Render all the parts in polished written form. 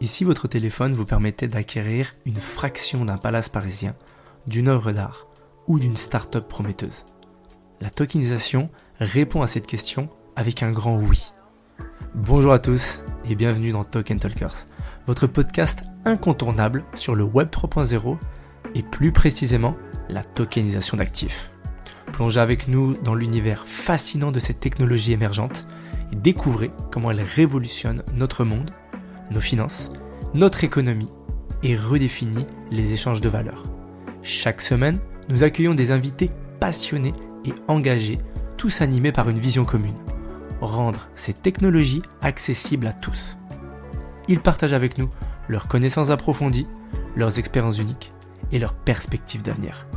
Et si votre téléphone vous permettait d'acquérir une fraction d'un palace parisien, d'une œuvre d'art ou d'une start-up prometteuse? La tokenisation répond à cette question avec un grand oui. Bonjour à tous et bienvenue dans Token Talkers, votre podcast incontournable sur le Web 3.0 et plus précisément la tokenisation d'actifs. Plongez avec nous dans l'univers fascinant de cette technologie émergente et découvrez comment elle révolutionne notre monde, nos finances, notre économie et redéfinit les échanges de valeurs. Chaque semaine, nous accueillons des invités passionnés et engagés, tous animés par une vision commune: rendre ces technologies accessibles à tous. Ils partagent avec nous leurs connaissances approfondies, leurs expériences uniques et leurs perspectives d'avenir.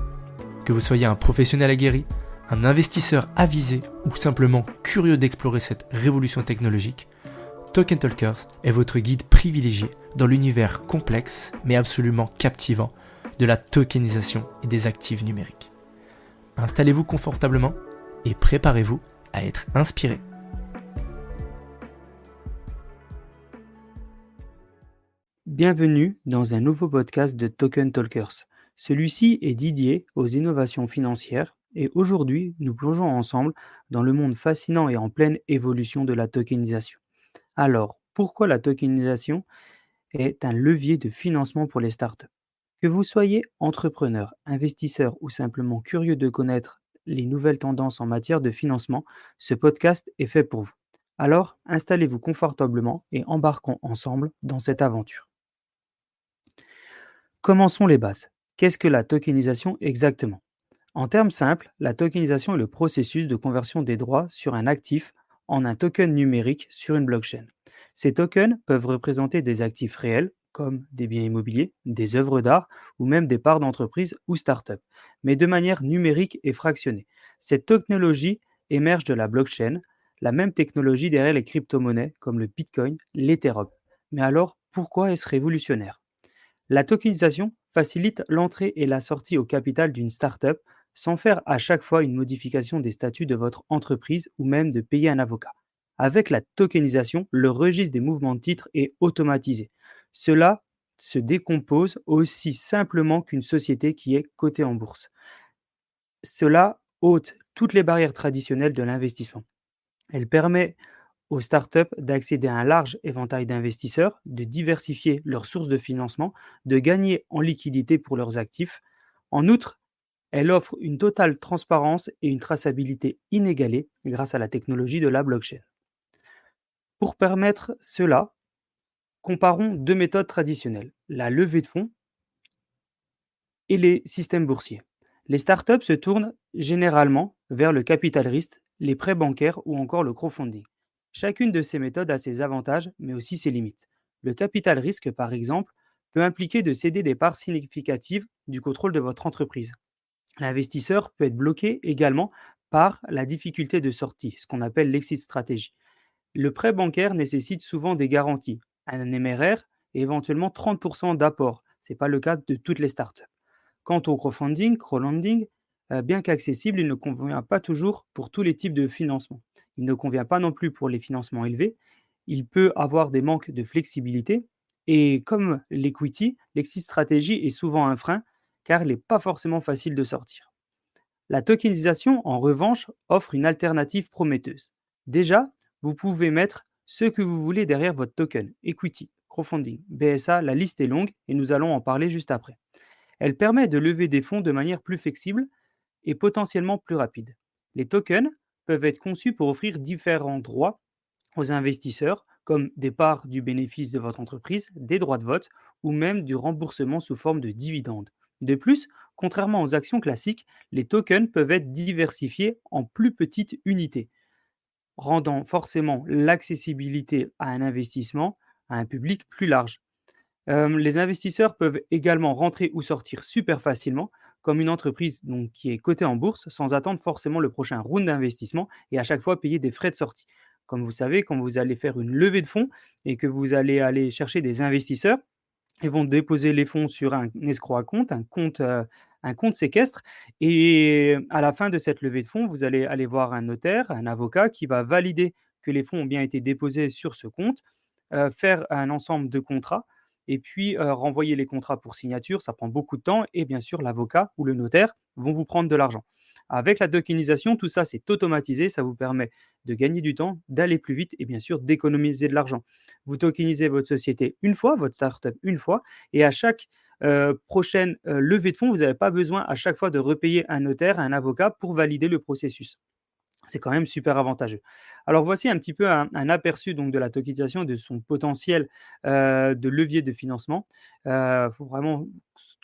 Que vous soyez un professionnel aguerri, un investisseur avisé ou simplement curieux d'explorer cette révolution technologique, Token Talkers est votre guide privilégié dans l'univers complexe mais absolument captivant de la tokenisation et des actifs numériques. Installez-vous confortablement et préparez-vous à être inspiré. Bienvenue dans un nouveau podcast de Token Talkers. Celui-ci est dédié aux innovations financières et aujourd'hui, nous plongeons ensemble dans le monde fascinant et en pleine évolution de la tokenisation. Alors, pourquoi la tokenisation est un levier de financement pour les startups? Que vous soyez entrepreneur, investisseur ou simplement curieux de connaître les nouvelles tendances en matière de financement, ce podcast est fait pour vous. Alors, installez-vous confortablement et embarquons ensemble dans cette aventure. Commençons les bases. Qu'est-ce que la tokenisation exactement? En termes simples, la tokenisation est le processus de conversion des droits sur un actif en un token numérique sur une blockchain. Ces tokens peuvent représenter des actifs réels, comme des biens immobiliers, des œuvres d'art ou même des parts d'entreprise ou start-up, mais de manière numérique et fractionnée. Cette technologie émerge de la blockchain, la même technologie derrière les crypto-monnaies comme le Bitcoin, l'Ethereum. Mais alors, pourquoi est-ce révolutionnaire? La tokenisation facilite l'entrée et la sortie au capital d'une startup sans faire à chaque fois une modification des statuts de votre entreprise ou même de payer un avocat. Avec la tokenisation, le registre des mouvements de titres est automatisé. Cela se décompose aussi simplement qu'une société qui est cotée en bourse. Cela ôte toutes les barrières traditionnelles de l'investissement. Elle permet aux startups d'accéder à un large éventail d'investisseurs, de diversifier leurs sources de financement, de gagner en liquidité pour leurs actifs. En outre, elle offre une totale transparence et une traçabilité inégalée grâce à la technologie de la blockchain. Pour permettre cela, comparons deux méthodes traditionnelles, la levée de fonds et les systèmes boursiers. Les startups se tournent généralement vers le capital risque, les prêts bancaires ou encore le crowdfunding. Chacune de ces méthodes a ses avantages, mais aussi ses limites. Le capital risque, par exemple, peut impliquer de céder des parts significatives du contrôle de votre entreprise. L'investisseur peut être bloqué également par la difficulté de sortie, ce qu'on appelle l'exit stratégie. Le prêt bancaire nécessite souvent des garanties, un MRR et éventuellement 30% d'apport. Ce n'est pas le cas de toutes les startups. Quant au crowdfunding, bien qu'accessible, il ne convient pas toujours pour tous les types de financement. Il ne convient pas non plus pour les financements élevés. Il peut avoir des manques de flexibilité. Et comme l'equity, l'exit stratégie est souvent un frein car il n'est pas forcément facile de sortir. La tokenisation, en revanche, offre une alternative prometteuse. Déjà, vous pouvez mettre ce que vous voulez derrière votre token, equity, crowdfunding, BSA, la liste est longue et nous allons en parler juste après. Elle permet de lever des fonds de manière plus flexible et potentiellement plus rapide. Les tokens peuvent être conçus pour offrir différents droits aux investisseurs, comme des parts du bénéfice de votre entreprise, des droits de vote ou même du remboursement sous forme de dividendes. De plus, contrairement aux actions classiques, les tokens peuvent être diversifiés en plus petites unités, rendant forcément l'accessibilité à un investissement à un public plus large. Les investisseurs peuvent également rentrer ou sortir super facilement, comme une entreprise donc, qui est cotée en bourse, sans attendre forcément le prochain round d'investissement et à chaque fois payer des frais de sortie. Comme vous savez, quand vous allez faire une levée de fonds et que vous allez aller chercher des investisseurs, ils vont déposer les fonds sur un escroc à compte, un compte séquestre. Et à la fin de cette levée de fonds, vous allez aller voir un notaire, un avocat qui va valider que les fonds ont bien été déposés sur ce compte, faire un ensemble de contrats et puis, renvoyer les contrats pour signature, ça prend beaucoup de temps et bien sûr l'avocat ou le notaire vont vous prendre de l'argent. Avec la tokenisation, tout ça, c'est automatisé, ça vous permet de gagner du temps, d'aller plus vite et bien sûr d'économiser de l'argent. Vous tokenisez votre société une fois, votre startup une fois et à chaque, prochaine, levée de fonds, vous n'avez pas besoin à chaque fois de repayer un notaire, un avocat pour valider le processus. C'est quand même super avantageux. Alors voici un petit peu un aperçu donc de la tokenisation, de son potentiel, de levier de financement. Il faut vraiment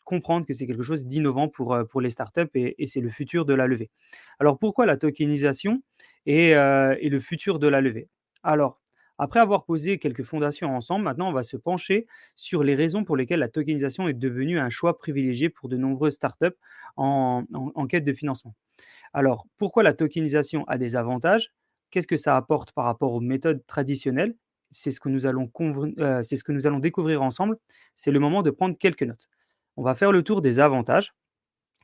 comprendre que c'est quelque chose d'innovant pour les startups et c'est le futur de la levée. Alors pourquoi la tokenisation est le futur de la levée? Alors, après avoir posé quelques fondations ensemble, maintenant on va se pencher sur les raisons pour lesquelles la tokenisation est devenue un choix privilégié pour de nombreuses startups en quête de financement. Alors, pourquoi la tokenisation a des avantages? Qu'est-ce que ça apporte par rapport aux méthodes traditionnelles? C'est ce que nous allons découvrir ensemble. C'est le moment de prendre quelques notes. On va faire le tour des avantages.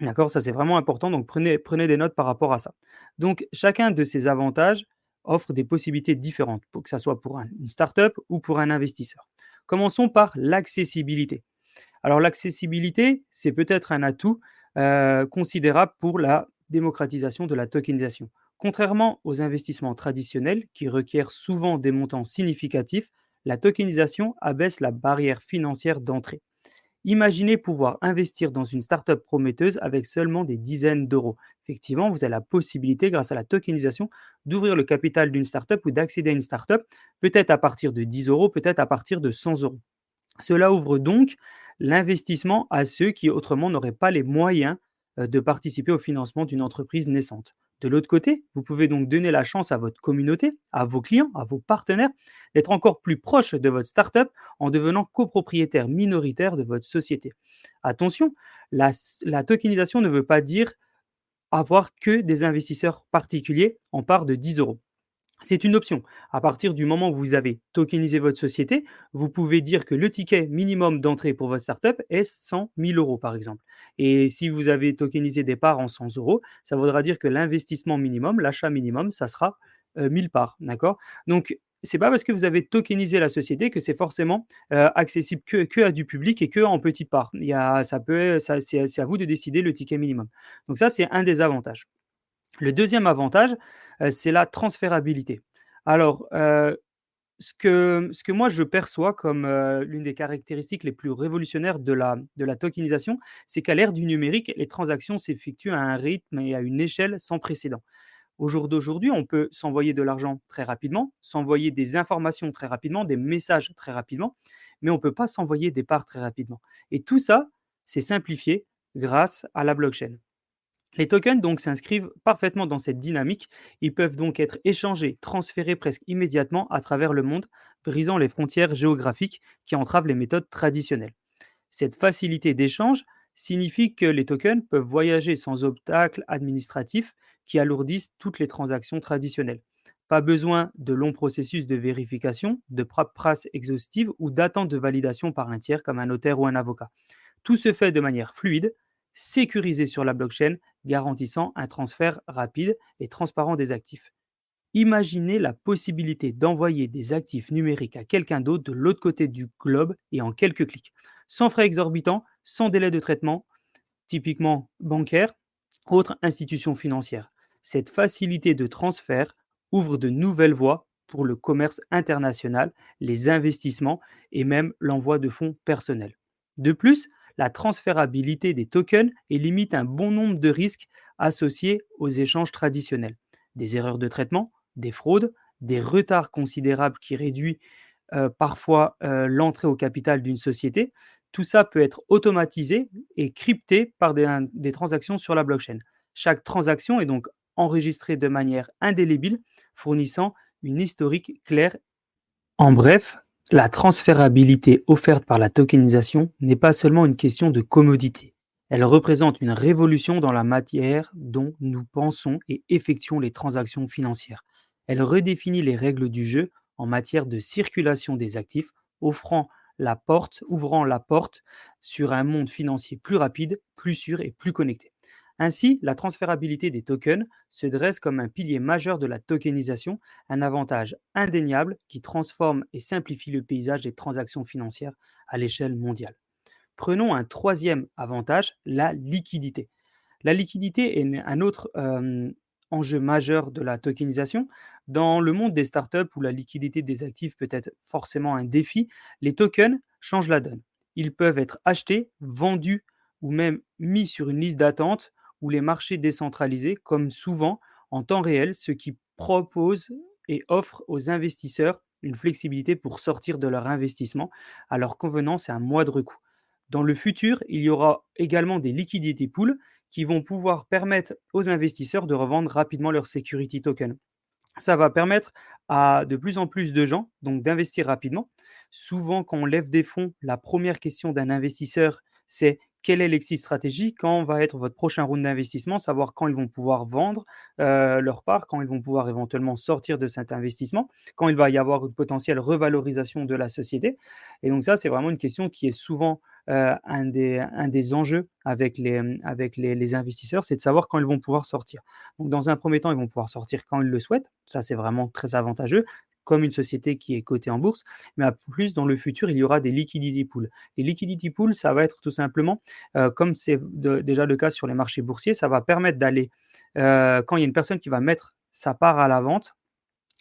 D'accord? Ça, c'est vraiment important, donc prenez des notes par rapport à ça. Donc chacun de ces avantages offre des possibilités différentes, pour que ça soit pour une startup ou pour un investisseur. Commençons par l'accessibilité. Alors l'accessibilité, c'est peut-être un atout, considérable pour la démocratisation de la tokenisation. Contrairement aux investissements traditionnels qui requièrent souvent des montants significatifs, la tokenisation abaisse la barrière financière d'entrée. Imaginez pouvoir investir dans une startup prometteuse avec seulement des dizaines d'euros. Effectivement, vous avez la possibilité, grâce à la tokenisation, d'ouvrir le capital d'une startup ou d'accéder à une startup, peut-être à partir de 10 euros, peut-être à partir de 100 euros. Cela ouvre donc l'investissement à ceux qui autrement n'auraient pas les moyens de participer au financement d'une entreprise naissante. De l'autre côté, vous pouvez donc donner la chance à votre communauté, à vos clients, à vos partenaires, d'être encore plus proches de votre startup en devenant copropriétaire minoritaire de votre société. Attention, la, la tokenisation ne veut pas dire avoir que des investisseurs particuliers en part de 10 euros. C'est une option. À partir du moment où vous avez tokenisé votre société, vous pouvez dire que le ticket minimum d'entrée pour votre startup est 100 000 euros, par exemple. Et si vous avez tokenisé des parts en 100 euros, ça voudra dire que l'investissement minimum, l'achat minimum, ça sera 1000 parts. D'accord? Donc, c'est pas parce que vous avez tokenisé la société que c'est forcément accessible que à du public et que en petites parts. C'est à vous de décider le ticket minimum. Donc ça, c'est un des avantages. Le deuxième avantage, c'est la transférabilité. Alors, ce que moi je perçois comme, l'une des caractéristiques les plus révolutionnaires de la tokenisation, c'est qu'à l'ère du numérique, les transactions s'effectuent à un rythme et à une échelle sans précédent. Au jour d'aujourd'hui, on peut s'envoyer de l'argent très rapidement, s'envoyer des informations très rapidement, des messages très rapidement, mais on ne peut pas s'envoyer des parts très rapidement et tout ça, c'est simplifié grâce à la blockchain. Les tokens donc s'inscrivent parfaitement dans cette dynamique. Ils peuvent donc être échangés, transférés presque immédiatement à travers le monde, brisant les frontières géographiques qui entravent les méthodes traditionnelles. Cette facilité d'échange signifie que les tokens peuvent voyager sans obstacles administratifs qui alourdissent toutes les transactions traditionnelles. Pas besoin de longs processus de vérification, de paperasse exhaustive ou d'attente de validation par un tiers comme un notaire ou un avocat. Tout se fait de manière fluide, sécurisée sur la blockchain, garantissant un transfert rapide et transparent des actifs. Imaginez la possibilité d'envoyer des actifs numériques à quelqu'un d'autre de l'autre côté du globe et en quelques clics, sans frais exorbitants, sans délai de traitement, typiquement bancaire, autre institution financière. Cette facilité de transfert ouvre de nouvelles voies pour le commerce international, les investissements et même l'envoi de fonds personnels. De plus, la transférabilité des tokens limite un bon nombre de risques associés aux échanges traditionnels. Des erreurs de traitement, des fraudes, des retards considérables qui réduisent parfois l'entrée au capital d'une société. Tout ça peut être automatisé et crypté par des transactions sur la blockchain. Chaque transaction est donc enregistrée de manière indélébile, fournissant une historique claire. En bref, la transférabilité offerte par la tokenisation n'est pas seulement une question de commodité. Elle représente une révolution dans la matière dont nous pensons et effectuons les transactions financières. Elle redéfinit les règles du jeu en matière de circulation des actifs, ouvrant la porte sur un monde financier plus rapide, plus sûr et plus connecté. Ainsi, la transférabilité des tokens se dresse comme un pilier majeur de la tokenisation, un avantage indéniable qui transforme et simplifie le paysage des transactions financières à l'échelle mondiale. Prenons un troisième avantage, la liquidité. La liquidité est un autre enjeu majeur de la tokenisation. Dans le monde des startups où la liquidité des actifs peut être forcément un défi, les tokens changent la donne. Ils peuvent être achetés, vendus ou même mis sur une liste d'attente ou les marchés décentralisés, comme souvent en temps réel, ce qui propose et offre aux investisseurs une flexibilité pour sortir de leur investissement à leur convenance et à moindre coût. Dans le futur, il y aura également des liquidity pools qui vont pouvoir permettre aux investisseurs de revendre rapidement leurs security tokens. Ça va permettre à de plus en plus de gens donc d'investir rapidement. Souvent, quand on lève des fonds, la première question d'un investisseur, c'est quel est l'exit stratégique, quand va être votre prochain round d'investissement, savoir quand ils vont pouvoir vendre leur part, quand ils vont pouvoir éventuellement sortir de cet investissement, quand il va y avoir une potentielle revalorisation de la société. Et donc ça, c'est vraiment une question qui est souvent un des enjeux avec les investisseurs, c'est de savoir quand ils vont pouvoir sortir. Donc, dans un premier temps, ils vont pouvoir sortir quand ils le souhaitent. Ça, c'est vraiment très avantageux, comme une société qui est cotée en bourse. Mais en plus, dans le futur, il y aura des liquidity pools. Les liquidity pools, ça va être tout simplement, comme c'est déjà le cas sur les marchés boursiers, ça va permettre d'aller, quand il y a une personne qui va mettre sa part à la vente,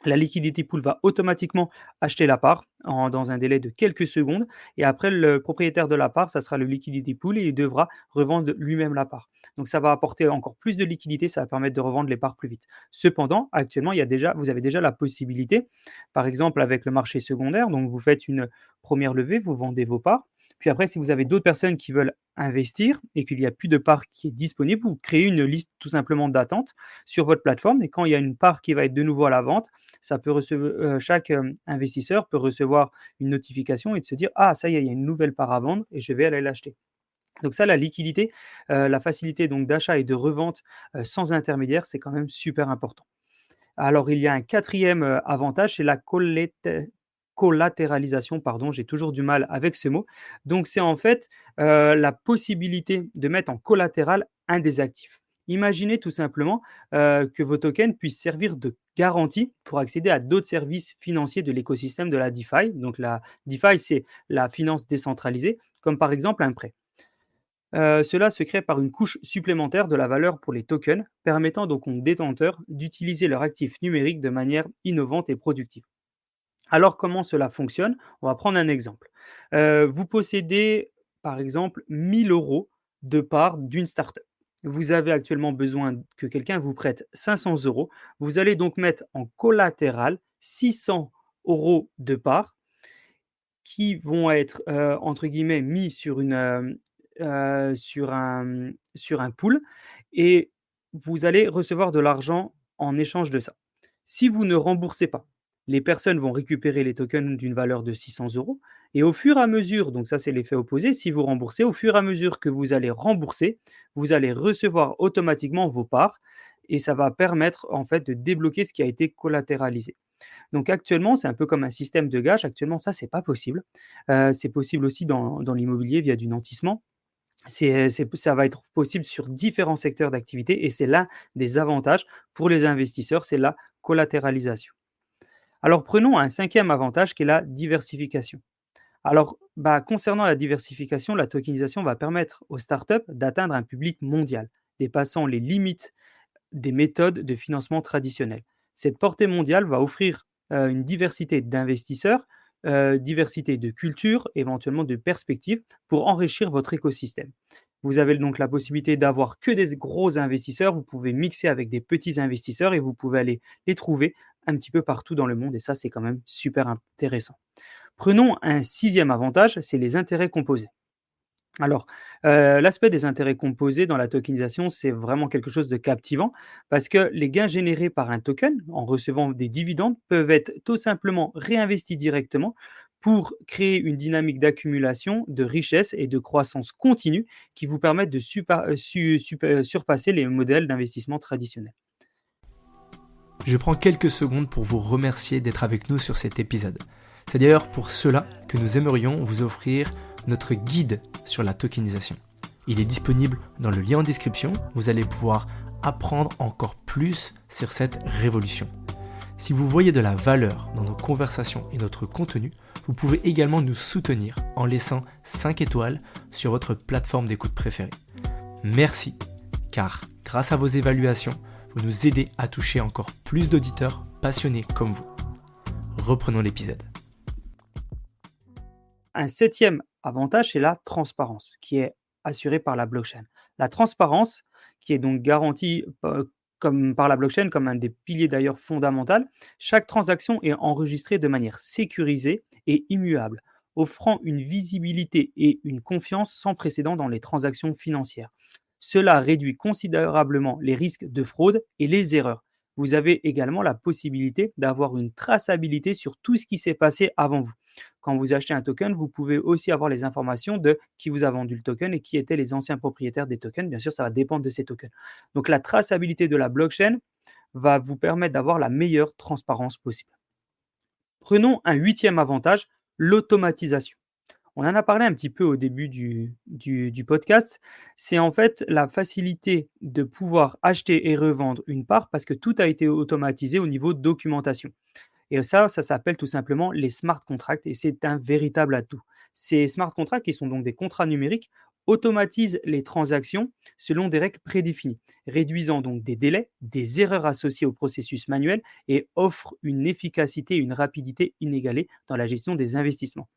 la liquidity pool va automatiquement acheter la part dans un délai de quelques secondes et après le propriétaire de la part, ça sera le liquidity pool et il devra revendre lui-même la part. Donc ça va apporter encore plus de liquidité, ça va permettre de revendre les parts plus vite. Cependant, actuellement, vous avez déjà la possibilité, par exemple avec le marché secondaire, donc vous faites une première levée, vous vendez vos parts, puis après si vous avez d'autres personnes qui veulent investir et qu'il n'y a plus de part qui est disponible, vous créez une liste tout simplement d'attente sur votre plateforme et quand il y a une part qui va être de nouveau à la vente, chaque investisseur peut recevoir une notification et de se dire: «Ah ça y est, il y a une nouvelle part à vendre et je vais aller l'acheter». Donc ça, la liquidité, la facilité donc d'achat et de revente, sans intermédiaire, c'est quand même super important. Alors il y a un quatrième avantage, c'est la collatéralisation, pardon, j'ai toujours du mal avec ce mot. Donc c'est en fait, la possibilité de mettre en collatéral un des actifs. Imaginez tout simplement, que vos tokens puissent servir de garantie pour accéder à d'autres services financiers de l'écosystème de la DeFi. Donc la DeFi, c'est la finance décentralisée, comme par exemple un prêt. Cela se crée par une couche supplémentaire de la valeur pour les tokens, permettant donc aux détenteurs d'utiliser leur actif numérique de manière innovante et productive. Alors comment cela fonctionne? On va prendre un exemple. Vous possédez par exemple 1 000 € de part d'une startup. Vous avez actuellement besoin que quelqu'un vous prête 500 €. Vous allez donc mettre en collatéral 600 € de part qui vont être, entre guillemets «mis» sur un pool et vous allez recevoir de l'argent en échange de ça. Si vous ne remboursez pas, les personnes vont récupérer les tokens d'une valeur de 600 € et au fur et à mesure, donc ça c'est l'effet opposé, si vous remboursez, au fur et à mesure que vous allez rembourser, vous allez recevoir automatiquement vos parts et ça va permettre en fait de débloquer ce qui a été collatéralisé. Donc actuellement, c'est un peu comme un système de gage. Actuellement, ça, c'est pas possible. C'est possible aussi dans l'immobilier via du nantissement. Ça va être possible sur différents secteurs d'activité et c'est l'un des avantages pour les investisseurs, c'est la collatéralisation. Alors prenons un cinquième avantage qui est la diversification. Alors, concernant la diversification, la tokenisation va permettre aux startups d'atteindre un public mondial, dépassant les limites des méthodes de financement traditionnelles. Cette portée mondiale va offrir une diversité d'investisseurs, diversité de cultures, éventuellement de perspectives, pour enrichir votre écosystème. Vous avez donc la possibilité d'avoir que des gros investisseurs, vous pouvez mixer avec des petits investisseurs et vous pouvez aller les trouver un petit peu partout dans le monde et ça, c'est quand même super intéressant. Prenons un sixième avantage, c'est les intérêts composés. Alors, l'aspect des intérêts composés dans la tokenisation, c'est vraiment quelque chose de captivant parce que les gains générés par un token en recevant des dividendes peuvent être tout simplement réinvestis directement pour créer une dynamique d'accumulation de richesse et de croissance continue qui vous permettent de surpasser les modèles d'investissement traditionnels. Je prends quelques secondes pour vous remercier d'être avec nous sur cet épisode. C'est d'ailleurs pour cela que nous aimerions vous offrir notre guide sur la tokenisation. Il est disponible dans le lien en description, vous allez pouvoir apprendre encore plus sur cette révolution. Si vous voyez de la valeur dans nos conversations et notre contenu, vous pouvez également nous soutenir en laissant 5 étoiles sur votre plateforme d'écoute préférée. Merci, car grâce à vos évaluations, vous nous aidez à toucher encore plus d'auditeurs passionnés comme vous. Reprenons l'épisode. Un septième avantage, c'est la transparence qui est assurée par la blockchain. La transparence, qui est donc garantie comme par la blockchain comme un des piliers d'ailleurs fondamental, chaque transaction est enregistrée de manière sécurisée et immuable, offrant une visibilité et une confiance sans précédent dans les transactions financières. Cela réduit considérablement les risques de fraude et les erreurs. Vous avez également la possibilité d'avoir une traçabilité sur tout ce qui s'est passé avant vous. Quand vous achetez un token, vous pouvez aussi avoir les informations de qui vous a vendu le token et qui étaient les anciens propriétaires des tokens. Bien sûr, ça va dépendre de ces tokens. Donc, la traçabilité de la blockchain va vous permettre d'avoir la meilleure transparence possible. Prenons un huitième avantage, l'automatisation. On en a parlé un petit peu au début du podcast. C'est en fait la facilité de pouvoir acheter et revendre une part parce que tout a été automatisé au niveau de documentation. Et ça s'appelle tout simplement les smart contracts et c'est un véritable atout. Ces smart contracts, qui sont donc des contrats numériques, automatisent les transactions selon des règles prédéfinies, réduisant donc des délais, des erreurs associées au processus manuel et offrent une efficacité et une rapidité inégalées dans la gestion des investissements.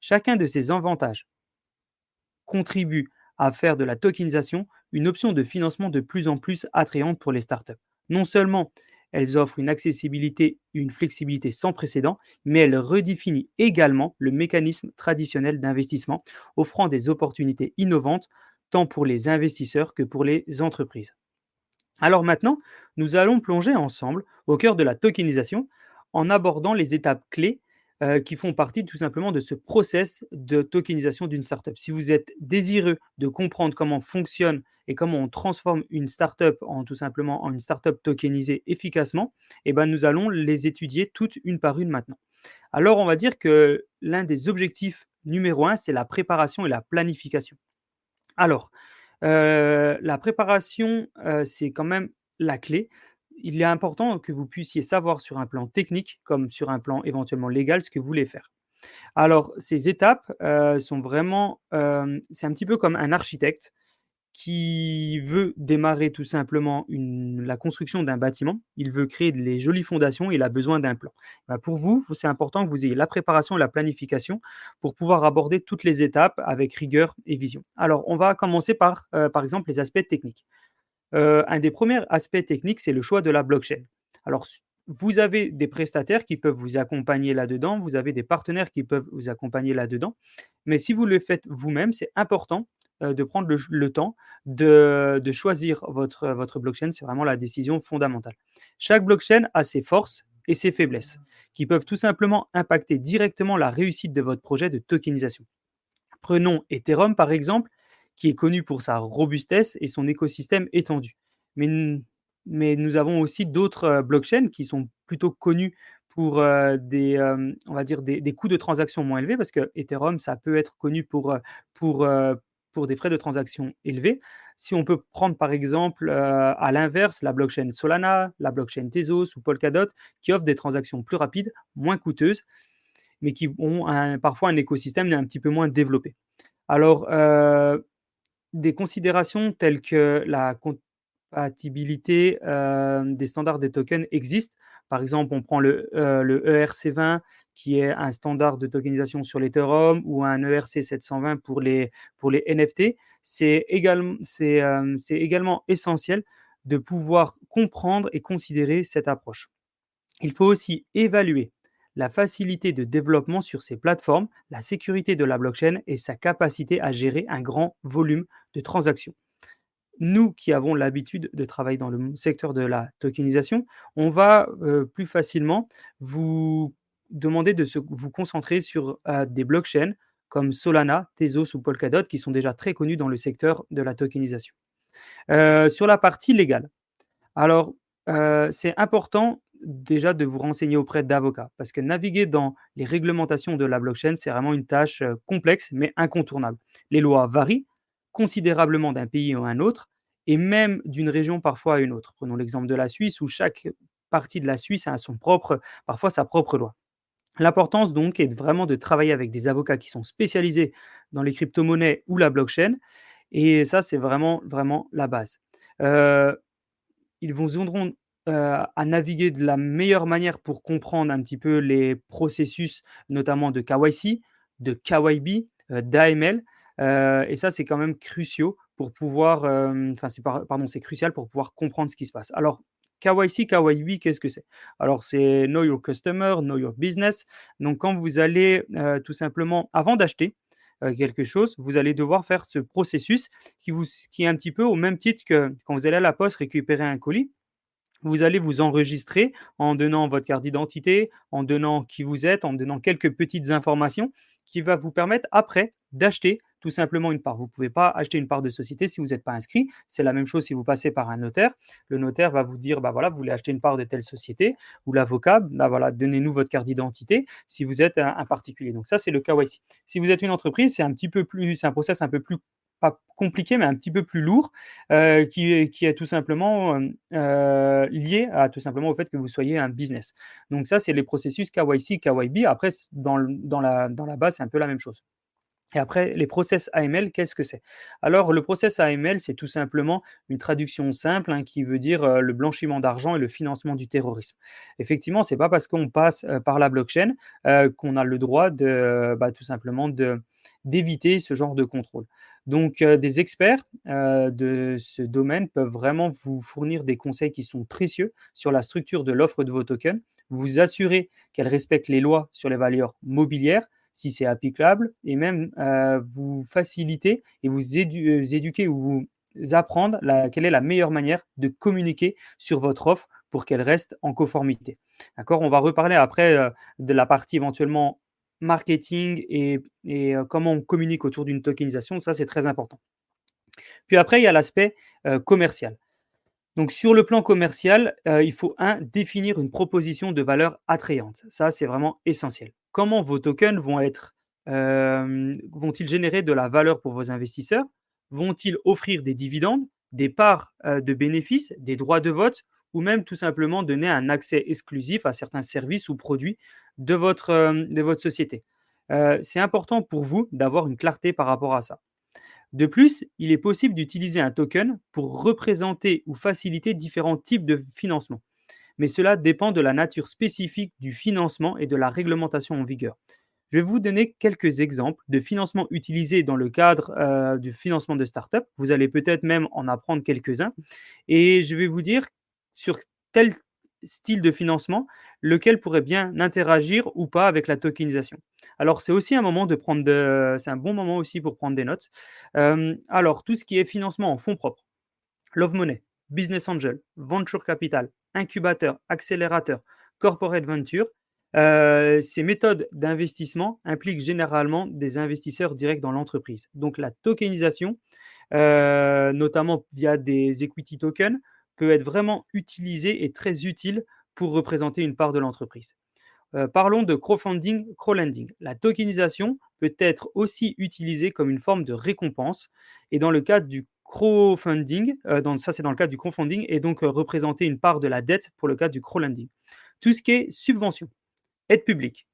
Chacun de ces avantages contribue à faire de la tokenisation une option de financement de plus en plus attrayante pour les startups. Non seulement elles offrent une accessibilité et une flexibilité sans précédent, mais elles redéfinissent également le mécanisme traditionnel d'investissement, offrant des opportunités innovantes tant pour les investisseurs que pour les entreprises. Alors maintenant, nous allons plonger ensemble au cœur de la tokenisation en abordant les étapes clés qui font partie tout simplement de ce process de tokenisation d'une startup. Si vous êtes désireux de comprendre comment fonctionne et comment on transforme une startup en tout simplement en une startup tokenisée efficacement, eh ben, nous allons les étudier toutes une par une maintenant. Alors, on va dire que l'un des objectifs numéro un, c'est la préparation et la planification. Alors, la préparation, c'est quand même la clé. Il est important que vous puissiez savoir sur un plan technique, comme sur un plan éventuellement légal, ce que vous voulez faire. Alors, ces étapes, sont vraiment, c'est un petit peu comme un architecte qui veut démarrer tout simplement la construction d'un bâtiment. Il veut créer les jolies fondations, il a besoin d'un plan. Bah, pour vous, c'est important que vous ayez la préparation et la planification pour pouvoir aborder toutes les étapes avec rigueur et vision. Alors, on va commencer par exemple, les aspects techniques. Un des premiers aspects techniques, c'est le choix de la blockchain. Alors, vous avez des prestataires qui peuvent vous accompagner là-dedans, vous avez des partenaires qui peuvent vous accompagner là-dedans, mais si vous le faites vous-même, c'est important de prendre le temps de choisir votre blockchain. C'est vraiment la décision fondamentale. Chaque blockchain a ses forces et ses faiblesses qui peuvent tout simplement impacter directement la réussite de votre projet de tokenisation. Prenons Ethereum par exemple, qui est connu pour sa robustesse et son écosystème étendu. Mais, mais nous avons aussi d'autres blockchains qui sont plutôt connus pour on va dire des coûts de transaction moins élevés, parce que Ethereum, ça peut être connu pour, euh, pour des frais de transaction élevés. Si on peut prendre par exemple à l'inverse la blockchain Solana, la blockchain Tezos ou Polkadot, qui offrent des transactions plus rapides, moins coûteuses, mais qui ont parfois un écosystème un petit peu moins développé. Alors, des considérations telles que la compatibilité des standards des tokens existent. Par exemple, on prend le ERC20 qui est un standard de tokenisation sur l'Ethereum ou un ERC720 pour les NFT. C'est également essentiel de pouvoir comprendre et considérer cette approche. Il faut aussi évaluer la facilité de développement sur ces plateformes, la sécurité de la blockchain et sa capacité à gérer un grand volume de transactions. Nous qui avons l'habitude de travailler dans le secteur de la tokenisation, on va plus facilement vous demander de vous concentrer sur des blockchains comme Solana, Tezos ou Polkadot qui sont déjà très connus dans le secteur de la tokenisation. Sur la partie légale, alors, c'est important déjà de vous renseigner auprès d'avocats parce que naviguer dans les réglementations de la blockchain, c'est vraiment une tâche, complexe mais incontournable. Les lois varient, considérablement d'un pays à un autre et même d'une région parfois à une autre. Prenons l'exemple de la Suisse où chaque partie de la Suisse a parfois sa propre loi. L'importance donc est vraiment de travailler avec des avocats qui sont spécialisés dans les crypto-monnaies ou la blockchain et ça, c'est vraiment, vraiment la base. Heu, Ils vous aideront, à naviguer de la meilleure manière pour comprendre un petit peu les processus, notamment de KYC, de KYB, d'AML, et ça, c'est quand même cruciaux pour pouvoir, enfin, c'est crucial pour pouvoir comprendre ce qui se passe. Alors, KYC, KYB, qu'est-ce que c'est? Alors, c'est Know Your Customer, Know Your Business. Donc, quand vous allez, tout simplement avant d'acheter, quelque chose, vous allez devoir faire ce processus qui est un petit peu au même titre que quand vous allez à la poste récupérer un colis. Vous allez vous enregistrer en donnant votre carte d'identité, en donnant qui vous êtes, en donnant quelques petites informations qui va vous permettre après d'acheter tout simplement une part. Vous ne pouvez pas acheter une part de société si vous n'êtes pas inscrit. C'est la même chose si vous passez par un notaire. Le notaire va vous dire, bah voilà, vous voulez acheter une part de telle société, ou l'avocat, bah voilà, donnez-nous votre carte d'identité si vous êtes un particulier. Donc ça, c'est le KYC. Si vous êtes une entreprise, c'est un process un peu plus, pas compliqué, mais un petit peu plus lourd, qui est tout simplement, lié à tout simplement au fait que vous soyez un business. Donc ça, c'est les processus KYC, KYB. Après, dans la base, c'est un peu la même chose. Et après, les process AML, qu'est-ce que c'est? Alors, le process AML, c'est tout simplement une traduction simple, hein, qui veut dire le blanchiment d'argent et le financement du terrorisme. Effectivement, c'est pas parce qu'on passe par la blockchain qu'on a le droit tout simplement d'éviter ce genre de contrôle. Donc, des experts de ce domaine peuvent vraiment vous fournir des conseils qui sont précieux sur la structure de l'offre de vos tokens, vous assurer qu'elle respecte les lois sur les valeurs mobilières si c'est applicable, et même vous faciliter et éduquer ou vous apprendre quelle est la meilleure manière de communiquer sur votre offre pour qu'elle reste en conformité. D'accord. On va reparler après de la partie éventuellement marketing et comment on communique autour d'une tokenisation. Ça, c'est très important. Puis après, il y a l'aspect commercial. Donc sur le plan commercial, il faut définir une proposition de valeur attrayante. Ça, c'est vraiment essentiel. Comment vos tokens vont-ils générer de la valeur pour vos investisseurs? Vont-ils offrir des dividendes, des parts, de bénéfices, des droits de vote ou même tout simplement donner un accès exclusif à certains services ou produits de votre société? C'est important pour vous d'avoir une clarté par rapport à ça. De plus, il est possible d'utiliser un token pour représenter ou faciliter différents types de financement. Mais cela dépend de la nature spécifique du financement et de la réglementation en vigueur. Je vais vous donner quelques exemples de financements utilisés dans le cadre du financement de start-up. Vous allez peut-être même en apprendre quelques-uns. Et je vais vous dire sur tel style de financement, lequel pourrait bien interagir ou pas avec la tokenisation. Alors, c'est un bon moment aussi pour prendre des notes. Alors, tout ce qui est financement en fonds propres, Love Money, Business Angel, Venture Capital, incubateur, accélérateur, corporate venture, ces méthodes d'investissement impliquent généralement des investisseurs directs dans l'entreprise. Donc, la tokenisation, notamment via des equity tokens, peut être vraiment utilisée et très utile pour représenter une part de l'entreprise. Parlons de crowdfunding, crowdlending. La tokenisation peut être aussi utilisée comme une forme de récompense et dans le cadre du crowdfunding, ça c'est dans le cadre du crowdfunding et donc représenter une part de la dette pour le cadre du crowdlending. Tout ce qui est subvention, aide publique,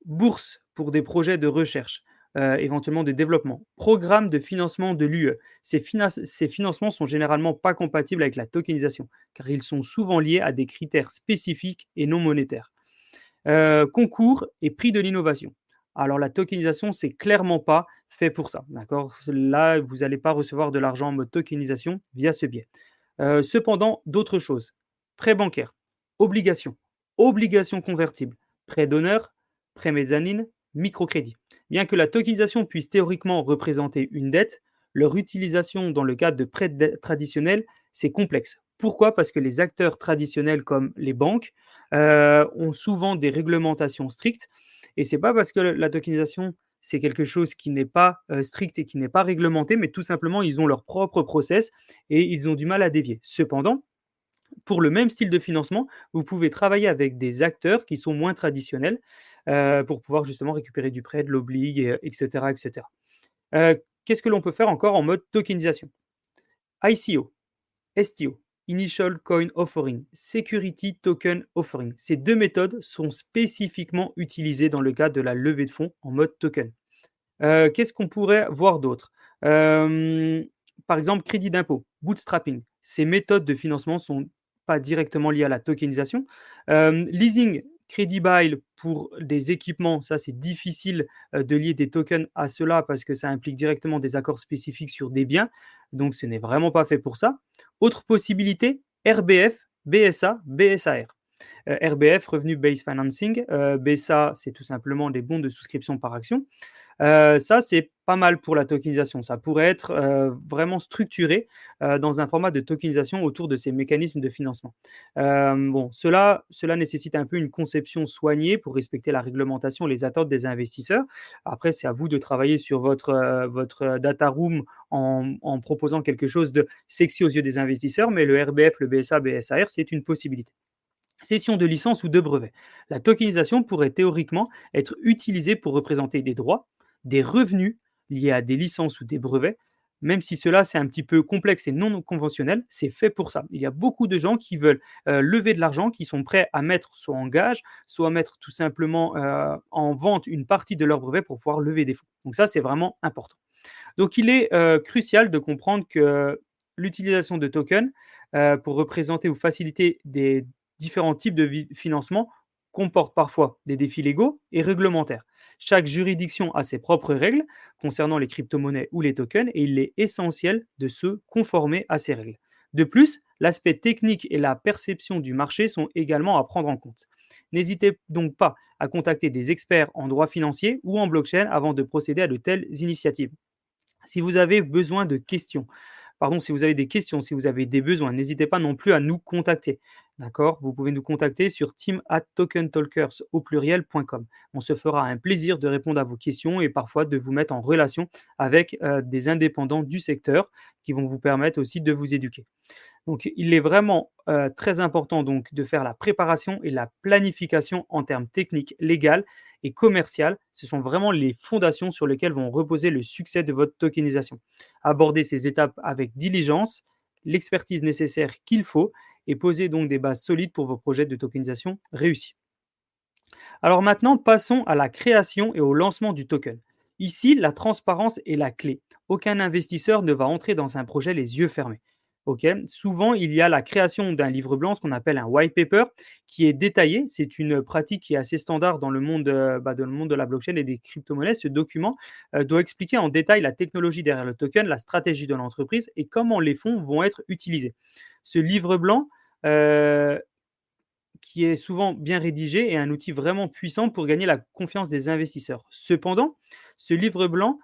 bourse pour des projets de recherche, éventuellement de développement, programme de financement de l'UE. Ces financements sont généralement pas compatibles avec la tokenisation, car ils sont souvent liés à des critères spécifiques et non monétaires. Concours et prix de l'innovation. Alors la tokenisation, c'est clairement pas fait pour ça, d'accord? Là, vous n'allez pas recevoir de l'argent en mode tokenisation via ce biais. Cependant, d'autres choses. Prêt bancaire, obligations, obligations convertibles, prêt d'honneur, prêt mezzanine, microcrédit. Bien que la tokenisation puisse théoriquement représenter une dette, leur utilisation dans le cadre de prêts traditionnels, c'est complexe. Pourquoi? Parce que les acteurs traditionnels comme les banques ont souvent des réglementations strictes et c'est pas parce que la tokenisation c'est quelque chose qui n'est pas strict et qui n'est pas réglementé, mais tout simplement ils ont leur propre process et ils ont du mal à dévier. Cependant, pour le même style de financement, vous pouvez travailler avec des acteurs qui sont moins traditionnels pour pouvoir justement récupérer du prêt, de l'oblig, etc., etc. qu'est-ce que l'on peut faire encore en mode tokenisation? ICO, STO, Initial Coin Offering, Security Token Offering. Ces deux méthodes sont spécifiquement utilisées dans le cadre de la levée de fonds en mode token. Qu'est-ce qu'on pourrait voir d'autre? Hem, Par exemple, crédit d'impôt, bootstrapping. Ces méthodes de financement sont pas directement liées à la tokenisation. Leasing, crédit bail pour des équipements, ça c'est difficile, de lier des tokens à cela parce que ça implique directement des accords spécifiques sur des biens, donc ce n'est vraiment pas fait pour ça. Autre possibilité, RBF, BSA, BSAR. RBF, Revenue Based Financing, BSA, c'est tout simplement des bons de souscription par action. Ça, c'est pas mal pour la tokenisation. Ça pourrait être, vraiment structuré, dans un format de tokenisation autour de ces mécanismes de financement. Bon, cela nécessite un peu une conception soignée pour respecter la réglementation et les attentes des investisseurs. Après, c'est à vous de travailler sur votre data room en proposant quelque chose de sexy aux yeux des investisseurs, mais le RBF, le BSA, BSAR, c'est une possibilité. Cession de licence ou de brevet. La tokenisation pourrait théoriquement être utilisée pour représenter des droits, des revenus liés à des licences ou des brevets. Même si cela c'est un petit peu complexe et non conventionnel, c'est fait pour ça. Il y a beaucoup de gens qui veulent lever de l'argent, qui sont prêts à mettre soit en gage, soit à mettre tout simplement en vente une partie de leur brevet pour pouvoir lever des fonds. Donc ça, c'est vraiment important. Donc il est crucial de comprendre que l'utilisation de tokens pour représenter ou faciliter des différents types de financement comporte parfois des défis légaux et réglementaires. Chaque juridiction a ses propres règles concernant les crypto-monnaies ou les tokens et il est essentiel de se conformer à ces règles. De plus, l'aspect technique et la perception du marché sont également à prendre en compte. N'hésitez donc pas à contacter des experts en droit financier ou en blockchain avant de procéder à de telles initiatives. Si vous avez besoin de questions, pardon, si vous avez des questions, si vous avez des besoins, n'hésitez pas non plus à nous contacter. D'accord? Vous pouvez nous contacter sur team@tokentalkers au pluriel.com. On se fera un plaisir de répondre à vos questions et parfois de vous mettre en relation avec des indépendants du secteur qui vont vous permettre aussi de vous éduquer. Donc, il est vraiment très important donc, de faire la préparation et la planification en termes techniques, légales et commerciales. Ce sont vraiment les fondations sur lesquelles vont reposer le succès de votre tokenisation. Abordez ces étapes avec diligence, l'expertise nécessaire qu'il faut et posez donc des bases solides pour vos projets de tokenisation réussis. Alors maintenant, passons à la création et au lancement du token. Ici, la transparence est la clé. Aucun investisseur ne va entrer dans un projet les yeux fermés. Ok. Souvent, il y a la création d'un livre blanc, ce qu'on appelle un white paper, qui est détaillé. C'est une pratique qui est assez standard dans le monde de la blockchain et des crypto-monnaies. Ce document doit expliquer en détail la technologie derrière le token, la stratégie de l'entreprise et comment les fonds vont être utilisés. Ce livre blanc euh, qui est souvent bien rédigé et un outil vraiment puissant pour gagner la confiance des investisseurs. Cependant, ce livre blanc,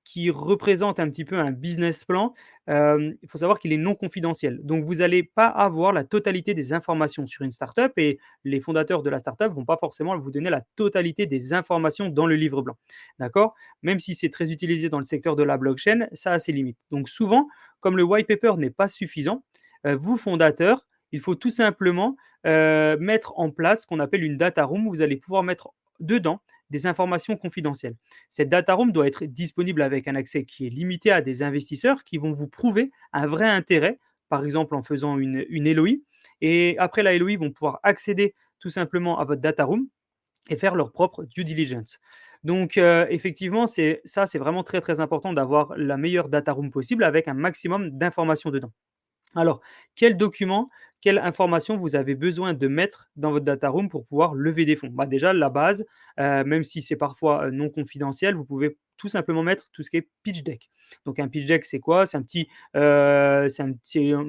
qui représente un petit peu un business plan, il faut savoir qu'il est non confidentiel. Donc vous n'allez pas avoir la totalité des informations sur une startup et les fondateurs de la startup ne vont pas forcément vous donner la totalité des informations dans le livre blanc. D'accord? Même si c'est très utilisé dans le secteur de la blockchain, ça a ses limites. Donc souvent, comme le white paper n'est pas suffisant, vous fondateurs, il faut tout simplement mettre en place ce qu'on appelle une data room où vous allez pouvoir mettre dedans des informations confidentielles. Cette data room doit être disponible avec un accès qui est limité à des investisseurs qui vont vous prouver un vrai intérêt, par exemple en faisant une LOI. Et après la LOI, ils vont pouvoir accéder tout simplement à votre data room et faire leur propre due diligence. Donc, effectivement, c'est vraiment très, très important d'avoir la meilleure data room possible avec un maximum d'informations dedans. Alors, quels documents, quelles informations vous avez besoin de mettre dans votre data room pour pouvoir lever des fonds? Bah, déjà, la base, même si c'est parfois non confidentiel, vous pouvez tout simplement mettre tout ce qui est pitch deck. Donc, un pitch deck, c'est quoi? C'est un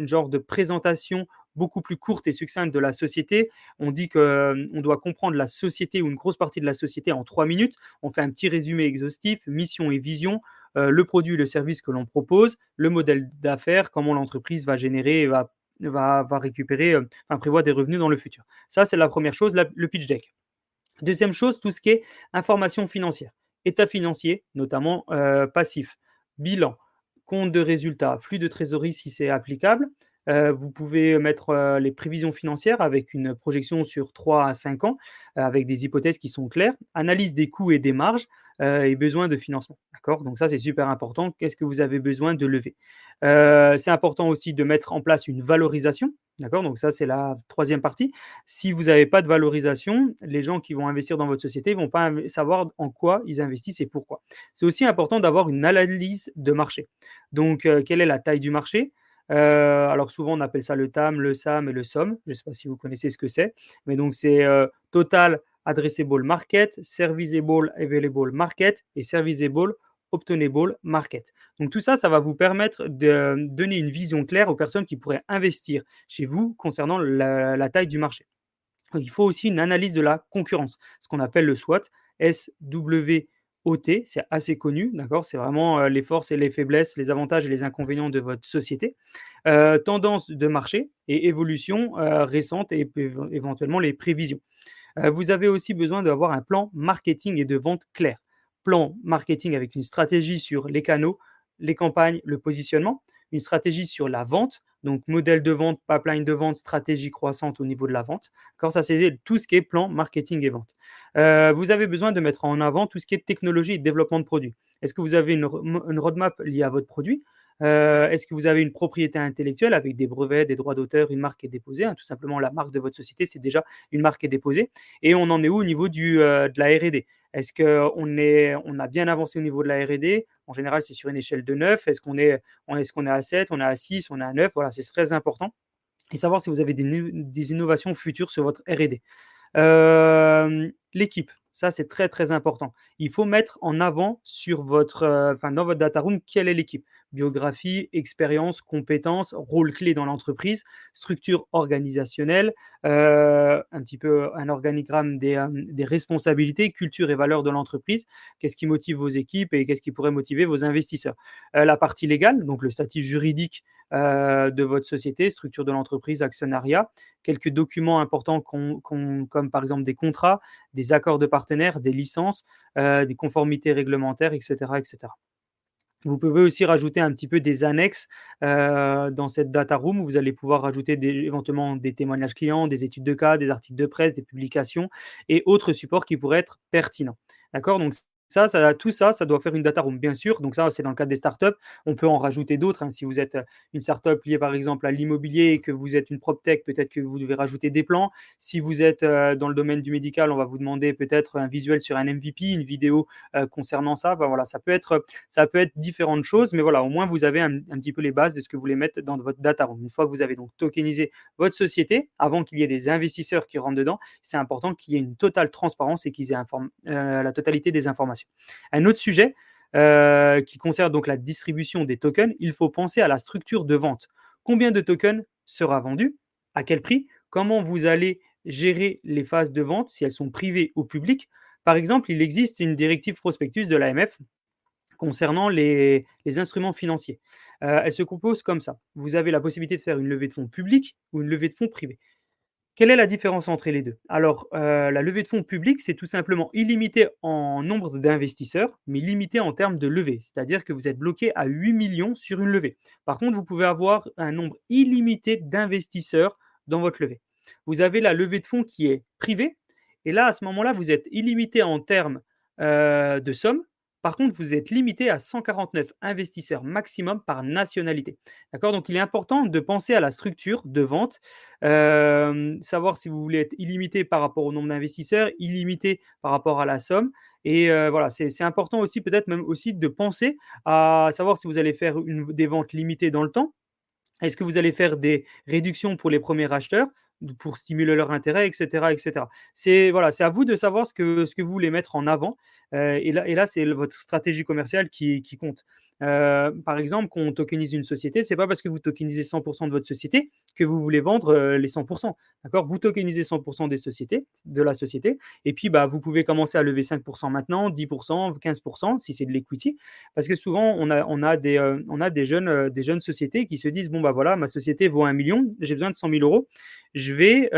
genre de présentation beaucoup plus courte et succincte de la société. On dit qu'on doit comprendre la société ou une grosse partie de la société en 3 minutes. On fait un petit résumé exhaustif, mission et vision, le produit et le service que l'on propose, le modèle d'affaires, comment l'entreprise va générer et va récupérer, prévoit des revenus dans le futur. Ça, c'est la première chose, le pitch deck. Deuxième chose, tout ce qui est information financière. État financier, notamment passif, bilan, compte de résultats, flux de trésorerie si c'est applicable, Vous pouvez mettre, les prévisions financières avec une projection sur 3 à 5 ans, avec des hypothèses qui sont claires. Analyse des coûts et des marges, et besoin de financement. D'accord? Donc ça, c'est super important. Qu'est-ce que vous avez besoin de lever? C'est important aussi de mettre en place une valorisation. D'accord? Donc ça, c'est la troisième partie. Si vous n'avez pas de valorisation, les gens qui vont investir dans votre société ne vont pas savoir en quoi ils investissent et pourquoi. C'est aussi important d'avoir une analyse de marché. Donc, quelle est la taille du marché? Alors souvent on appelle ça le TAM, le SAM et le SOM. Je ne sais pas si vous connaissez ce que c'est, mais donc c'est Total Addressable Market, Serviceable Available Market et Serviceable Obtainable Market. Donc tout ça, ça va vous permettre de donner une vision claire aux personnes qui pourraient investir chez vous concernant la taille du marché. Il faut aussi une analyse de la concurrence, ce qu'on appelle le SWOT, SWOT, c'est assez connu, d'accord? C'est vraiment les forces et les faiblesses, les avantages et les inconvénients de votre société. Tendance de marché et évolution récente et éventuellement les prévisions. Vous avez aussi besoin d'avoir un plan marketing et de vente clair. Plan marketing avec une stratégie sur les canaux, les campagnes, le positionnement, une stratégie sur la vente, donc modèle de vente, pipeline de vente, stratégie croissante au niveau de la vente. Quand ça, c'est tout ce qui est plan marketing et vente. Vous avez besoin de mettre en avant tout ce qui est technologie et développement de produits. Est-ce que vous avez une roadmap liée à votre produit? Est-ce que vous avez une propriété intellectuelle avec des brevets, des droits d'auteur, une marque qui est déposée, hein? Tout simplement, la marque de votre société, c'est déjà une marque qui est déposée. Et on en est où au niveau de la R&D? Est-ce qu'on a bien avancé au niveau de la R&D? En général, c'est sur une échelle de 9. Est-ce qu'on est à 7, on est à 6, on est à 9? Voilà, c'est très important. Et savoir si vous avez des innovations futures sur votre R&D. L'équipe, ça c'est très très important. Il faut mettre en avant sur dans votre data room, quelle est l'équipe. Biographie, expérience, compétences, rôle clé dans l'entreprise, structure organisationnelle, un petit peu un organigramme des responsabilités, culture et valeurs de l'entreprise. Qu'est-ce qui motive vos équipes et qu'est-ce qui pourrait motiver vos investisseurs. La partie légale, donc le statut juridique de votre société, structure de l'entreprise, actionnariat, quelques documents importants comme par exemple des contrats, des accords de partenaires, des licences, des conformités réglementaires, etc., etc. Vous pouvez aussi rajouter un petit peu des annexes dans cette data room où vous allez pouvoir rajouter éventuellement des témoignages clients, des études de cas, des articles de presse, des publications et autres supports qui pourraient être pertinents. D'accord? Donc tout ça, ça doit faire une data room, bien sûr. Donc ça, c'est dans le cadre des startups. On peut en rajouter d'autres, hein. Si vous êtes une startup liée par exemple à l'immobilier et que vous êtes une PropTech, peut-être que vous devez rajouter des plans. Si vous êtes dans le domaine du médical, on va vous demander peut-être un visuel sur un MVP, une vidéo concernant ça. Ben voilà, ça peut être différentes choses, mais voilà, au moins vous avez un petit peu les bases de ce que vous voulez mettre dans votre data room. Une fois que vous avez donc tokenisé votre société, avant qu'il y ait des investisseurs qui rentrent dedans, c'est important qu'il y ait une totale transparence et qu'ils aient la totalité des informations. Un autre sujet qui concerne donc la distribution des tokens, il faut penser à la structure de vente. Combien de tokens sera vendu? À quel prix? Comment vous allez gérer les phases de vente, si elles sont privées ou publiques? Par exemple, il existe une directive prospectus de l'AMF concernant les instruments financiers. Elle se compose comme ça. Vous avez la possibilité de faire une levée de fonds publique ou une levée de fonds privée. Quelle est la différence entre les deux? Alors, la levée de fonds publique, c'est tout simplement illimité en nombre d'investisseurs, mais limité en termes de levée. C'est-à-dire que vous êtes bloqué à 8 millions sur une levée. Par contre, vous pouvez avoir un nombre illimité d'investisseurs dans votre levée. Vous avez la levée de fonds qui est privée et là, à ce moment-là, vous êtes illimité en termes, de somme. Par contre, vous êtes limité à 149 investisseurs maximum par nationalité. D'accord? Donc il est important de penser à la structure de vente, savoir si vous voulez être illimité par rapport au nombre d'investisseurs, illimité par rapport à la somme et voilà, c'est important aussi peut-être même aussi de penser à savoir si vous allez faire des ventes limitées dans le temps. Est-ce que vous allez faire des réductions pour les premiers acheteurs, pour stimuler leur intérêt, et cetera, et cetera? C'est voilà, c'est à vous de savoir ce que vous voulez mettre en avant, et là, c'est votre stratégie commerciale qui compte. Par exemple, quand on tokenise une société, c'est pas parce que vous tokenisez 100 de votre société que vous voulez vendre, les 100. D'accord? Vous tokenisez 100 de la société et puis, bah, vous pouvez commencer à lever 5 maintenant, 10 15 si c'est de l'equity. Parce que souvent on a des jeunes sociétés qui se disent: «Bon, bah, voilà, ma société vaut 1 million, j'ai besoin de 100 000 euros, je vais,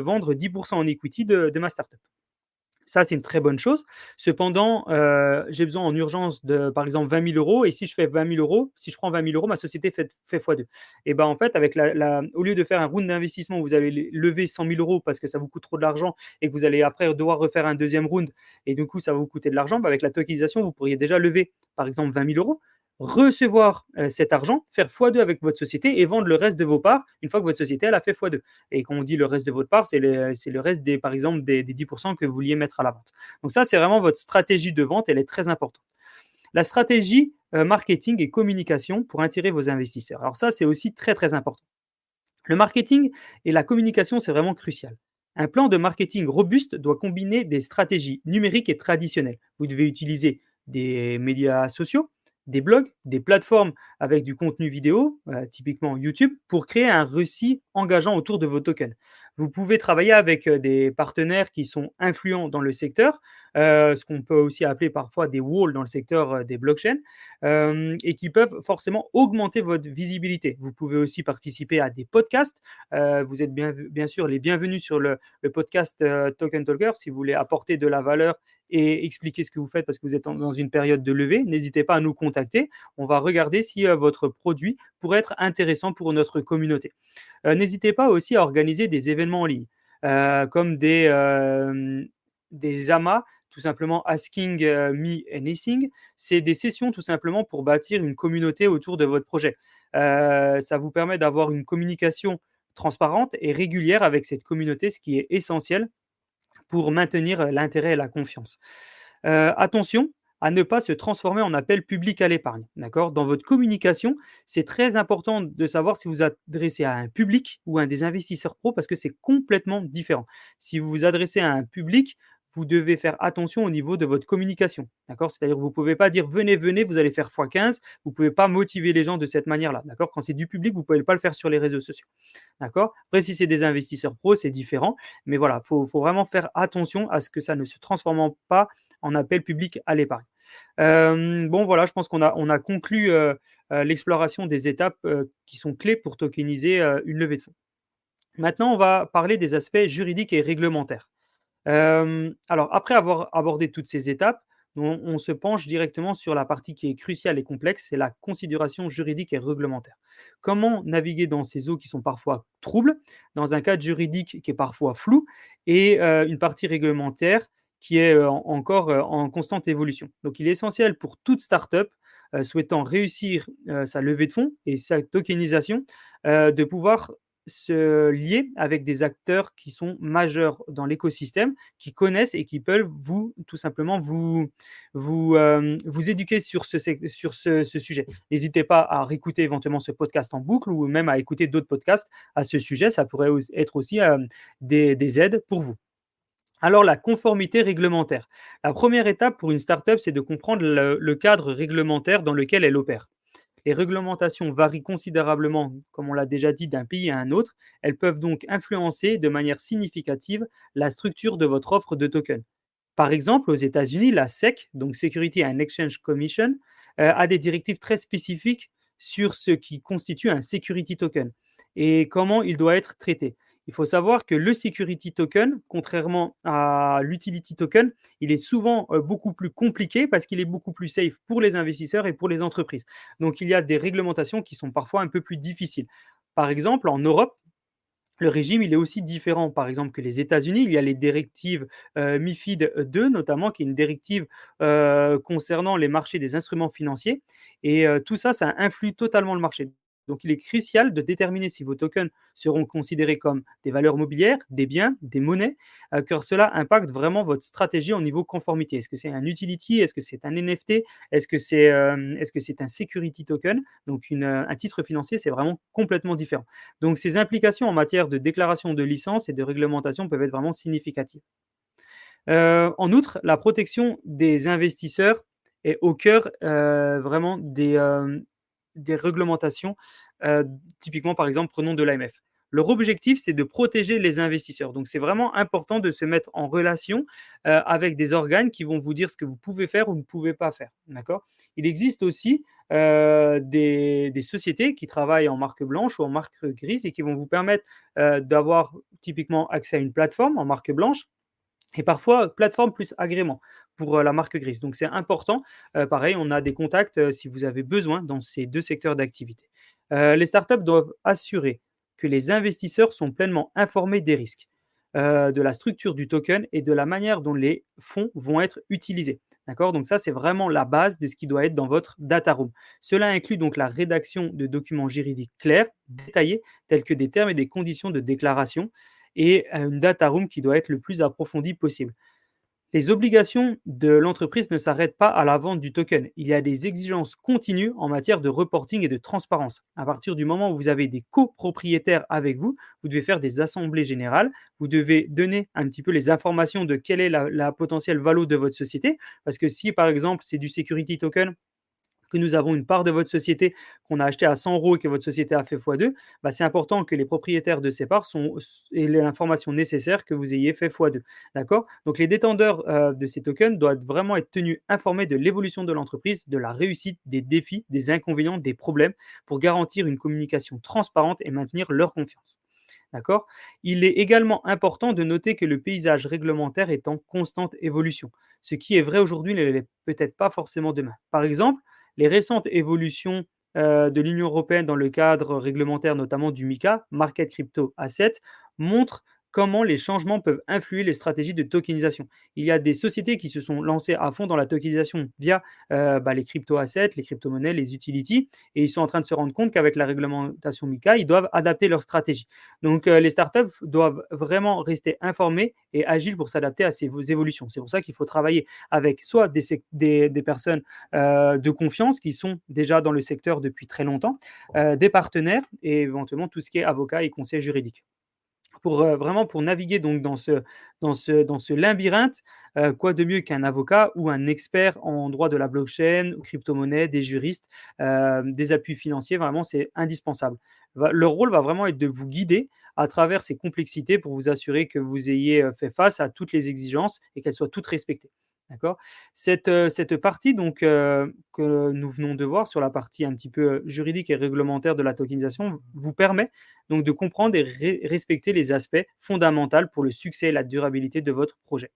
vendre 10 en equity de ma startup». Ça, c'est une très bonne chose. Cependant, j'ai besoin en urgence de, par exemple, 20 000 euros. Et si je fais 20 000 euros, si je prends 20 000 euros, ma société fait x2. Et ben, en fait, avec au lieu de faire un round d'investissement où vous allez lever 100 000 euros parce que ça vous coûte trop de l'argent et que vous allez après devoir refaire un deuxième round et du coup, ça va vous coûter de l'argent, bah, avec la tokenisation, vous pourriez déjà lever, par exemple, 20 000 euros, recevoir cet argent, faire x2 avec votre société et vendre le reste de vos parts une fois que votre société elle a fait x2. Et quand on dit le reste de votre part, c'est le reste des, par exemple, des 10% que vous vouliez mettre à la vente. Donc ça, c'est vraiment votre stratégie de vente, elle est très importante. La stratégie marketing et communication pour attirer vos investisseurs. Alors ça, c'est aussi très très important. Le marketing et la communication, c'est vraiment crucial. Un plan de marketing robuste doit combiner des stratégies numériques et traditionnelles. Vous devez utiliser des médias sociaux, des blogs, des plateformes avec du contenu vidéo, typiquement YouTube, pour créer un récit engageant autour de vos tokens. Vous pouvez travailler avec des partenaires qui sont influents dans le secteur, ce qu'on peut aussi appeler parfois des walls dans le secteur des blockchains, et qui peuvent forcément augmenter votre visibilité. Vous pouvez aussi participer à des podcasts. Vous êtes bien sûr les bienvenus sur le podcast Token Talker si vous voulez apporter de la valeur et expliquer ce que vous faites parce que vous êtes dans une période de levée. N'hésitez pas à nous contacter. On va regarder si votre produit pourrait être intéressant pour notre communauté. N'hésitez pas aussi à organiser des événements en ligne, comme des amas, tout simplement Asking Me Anything. C'est des sessions tout simplement pour bâtir une communauté autour de votre projet. Ça vous permet d'avoir une communication transparente et régulière avec cette communauté, ce qui est essentiel pour maintenir l'intérêt et la confiance. Attention à ne pas se transformer en appel public à l'épargne. D'accord. Dans votre communication, c'est très important de savoir si vous adressez à un public ou à des investisseurs pro parce que c'est complètement différent. Si vous vous adressez à un public, vous devez faire attention au niveau de votre communication. D'accord. C'est-à-dire que vous ne pouvez pas dire venez, venez, vous allez faire x15. Vous ne pouvez pas motiver les gens de cette manière-là. D'accord. Quand c'est du public, vous ne pouvez pas le faire sur les réseaux sociaux. D'accord. Après, si c'est des investisseurs pro, c'est différent. Mais voilà, faut vraiment faire attention à ce que ça ne se transforme pas en appel public à l'épargne. Bon, voilà, je pense qu'on a conclu l'exploration des étapes qui sont clés pour tokeniser une levée de fonds. Maintenant, on va parler des aspects juridiques et réglementaires. Alors, après avoir abordé toutes ces étapes, on se penche directement sur la partie qui est cruciale et complexe, c'est la considération juridique et réglementaire. Comment naviguer dans ces eaux qui sont parfois troubles, dans un cadre juridique qui est parfois flou, et une partie réglementaire qui est encore en constante évolution. Donc, il est essentiel pour toute startup souhaitant réussir sa levée de fonds et sa tokenisation de pouvoir se lier avec des acteurs qui sont majeurs dans l'écosystème, qui connaissent et qui peuvent tout simplement vous éduquer sur ce sujet. N'hésitez pas à réécouter éventuellement ce podcast en boucle ou même à écouter d'autres podcasts à ce sujet. Ça pourrait être aussi des aides pour vous. Alors, la conformité réglementaire. La première étape pour une startup, c'est de comprendre le cadre réglementaire dans lequel elle opère. Les réglementations varient considérablement, comme on l'a déjà dit, d'un pays à un autre. Elles peuvent donc influencer de manière significative la structure de votre offre de token. Par exemple, aux États-Unis, la SEC, donc Security and Exchange Commission, a des directives très spécifiques sur ce qui constitue un security token et comment il doit être traité. Il faut savoir que le security token, contrairement à l'utility token, il est souvent beaucoup plus compliqué parce qu'il est beaucoup plus safe pour les investisseurs et pour les entreprises. Donc, il y a des réglementations qui sont parfois un peu plus difficiles. Par exemple, en Europe, le régime, il est aussi différent, par exemple, que les États-Unis. Il y a les directives MIFID 2, notamment, qui est une directive concernant les marchés des instruments financiers. Et tout ça, ça influe totalement le marché. Donc, il est crucial de déterminer si vos tokens seront considérés comme des valeurs mobilières, des biens, des monnaies, car cela impacte vraiment votre stratégie au niveau conformité. Est-ce que c'est un utility? Est-ce que c'est un NFT? Est-ce que c'est un security token? Donc, un titre financier, c'est vraiment complètement différent. Donc, ces implications en matière de déclaration de licence et de réglementation peuvent être vraiment significatives. En outre, la protection des investisseurs est au cœur vraiment des réglementations. Typiquement, par exemple, prenons de l'AMF. Leur objectif, c'est de protéger les investisseurs. Donc, c'est vraiment important de se mettre en relation avec des organes qui vont vous dire ce que vous pouvez faire ou ne pouvez pas faire. D'accord. Il existe aussi des sociétés qui travaillent en marque blanche ou en marque grise et qui vont vous permettre d'avoir typiquement accès à une plateforme en marque blanche et parfois plateforme plus agrément pour, la marque grise. Donc c'est important, pareil, on a des contacts, si vous avez besoin dans ces 2 secteurs d'activité. Les startups doivent assurer que les investisseurs sont pleinement informés des risques, de la structure du token et de la manière dont les fonds vont être utilisés. D'accord? Donc ça, c'est vraiment la base de ce qui doit être dans votre data room. Cela inclut donc la rédaction de documents juridiques clairs, détaillés, tels que des termes et des conditions de déclaration, et une data room qui doit être le plus approfondie possible. Les obligations de l'entreprise ne s'arrêtent pas à la vente du token. Il y a des exigences continues en matière de reporting et de transparence. À partir du moment où vous avez des copropriétaires avec vous, vous devez faire des assemblées générales, vous devez donner un petit peu les informations de quelle est la potentielle valeur de votre société. Parce que si par exemple c'est du security token, que nous avons une part de votre société qu'on a acheté à 100 euros et que votre société a fait x2, bah, c'est important que les propriétaires de ces parts aient l'information nécessaire que vous ayez fait x2. D'accord? Donc les détenteurs de ces tokens doivent vraiment être tenus informés de l'évolution de l'entreprise, de la réussite, des défis, des inconvénients, des problèmes, pour garantir une communication transparente et maintenir leur confiance. D'accord? Il est également important de noter que le paysage réglementaire est en constante évolution. Ce qui est vrai aujourd'hui ne l'est peut-être pas forcément demain. Par exemple, les récentes évolutions de l'Union européenne dans le cadre réglementaire, notamment du MiCA, Market Crypto Asset, montrent comment les changements peuvent influer les stratégies de tokenisation. Il y a des sociétés qui se sont lancées à fond dans la tokenisation via les crypto-assets, les crypto-monnaies, les utilities, et ils sont en train de se rendre compte qu'avec la réglementation MiCA, ils doivent adapter leur stratégie. Donc, les startups doivent vraiment rester informées et agiles pour s'adapter à ces évolutions. C'est pour ça qu'il faut travailler avec soit des personnes de confiance qui sont déjà dans le secteur depuis très longtemps, des partenaires et éventuellement tout ce qui est avocat et conseil juridique. Vraiment pour naviguer donc dans ce labyrinthe, quoi de mieux qu'un avocat ou un expert en droit de la blockchain, crypto-monnaie, des juristes, des appuis financiers, vraiment c'est indispensable. Leur rôle va vraiment être de vous guider à travers ces complexités pour vous assurer que vous ayez, fait face à toutes les exigences et qu'elles soient toutes respectées. D'accord? Cette partie donc, que nous venons de voir sur la partie un petit peu, juridique et réglementaire de la tokenisation vous permet donc de comprendre et respecter les aspects fondamentaux pour le succès et la durabilité de votre projet.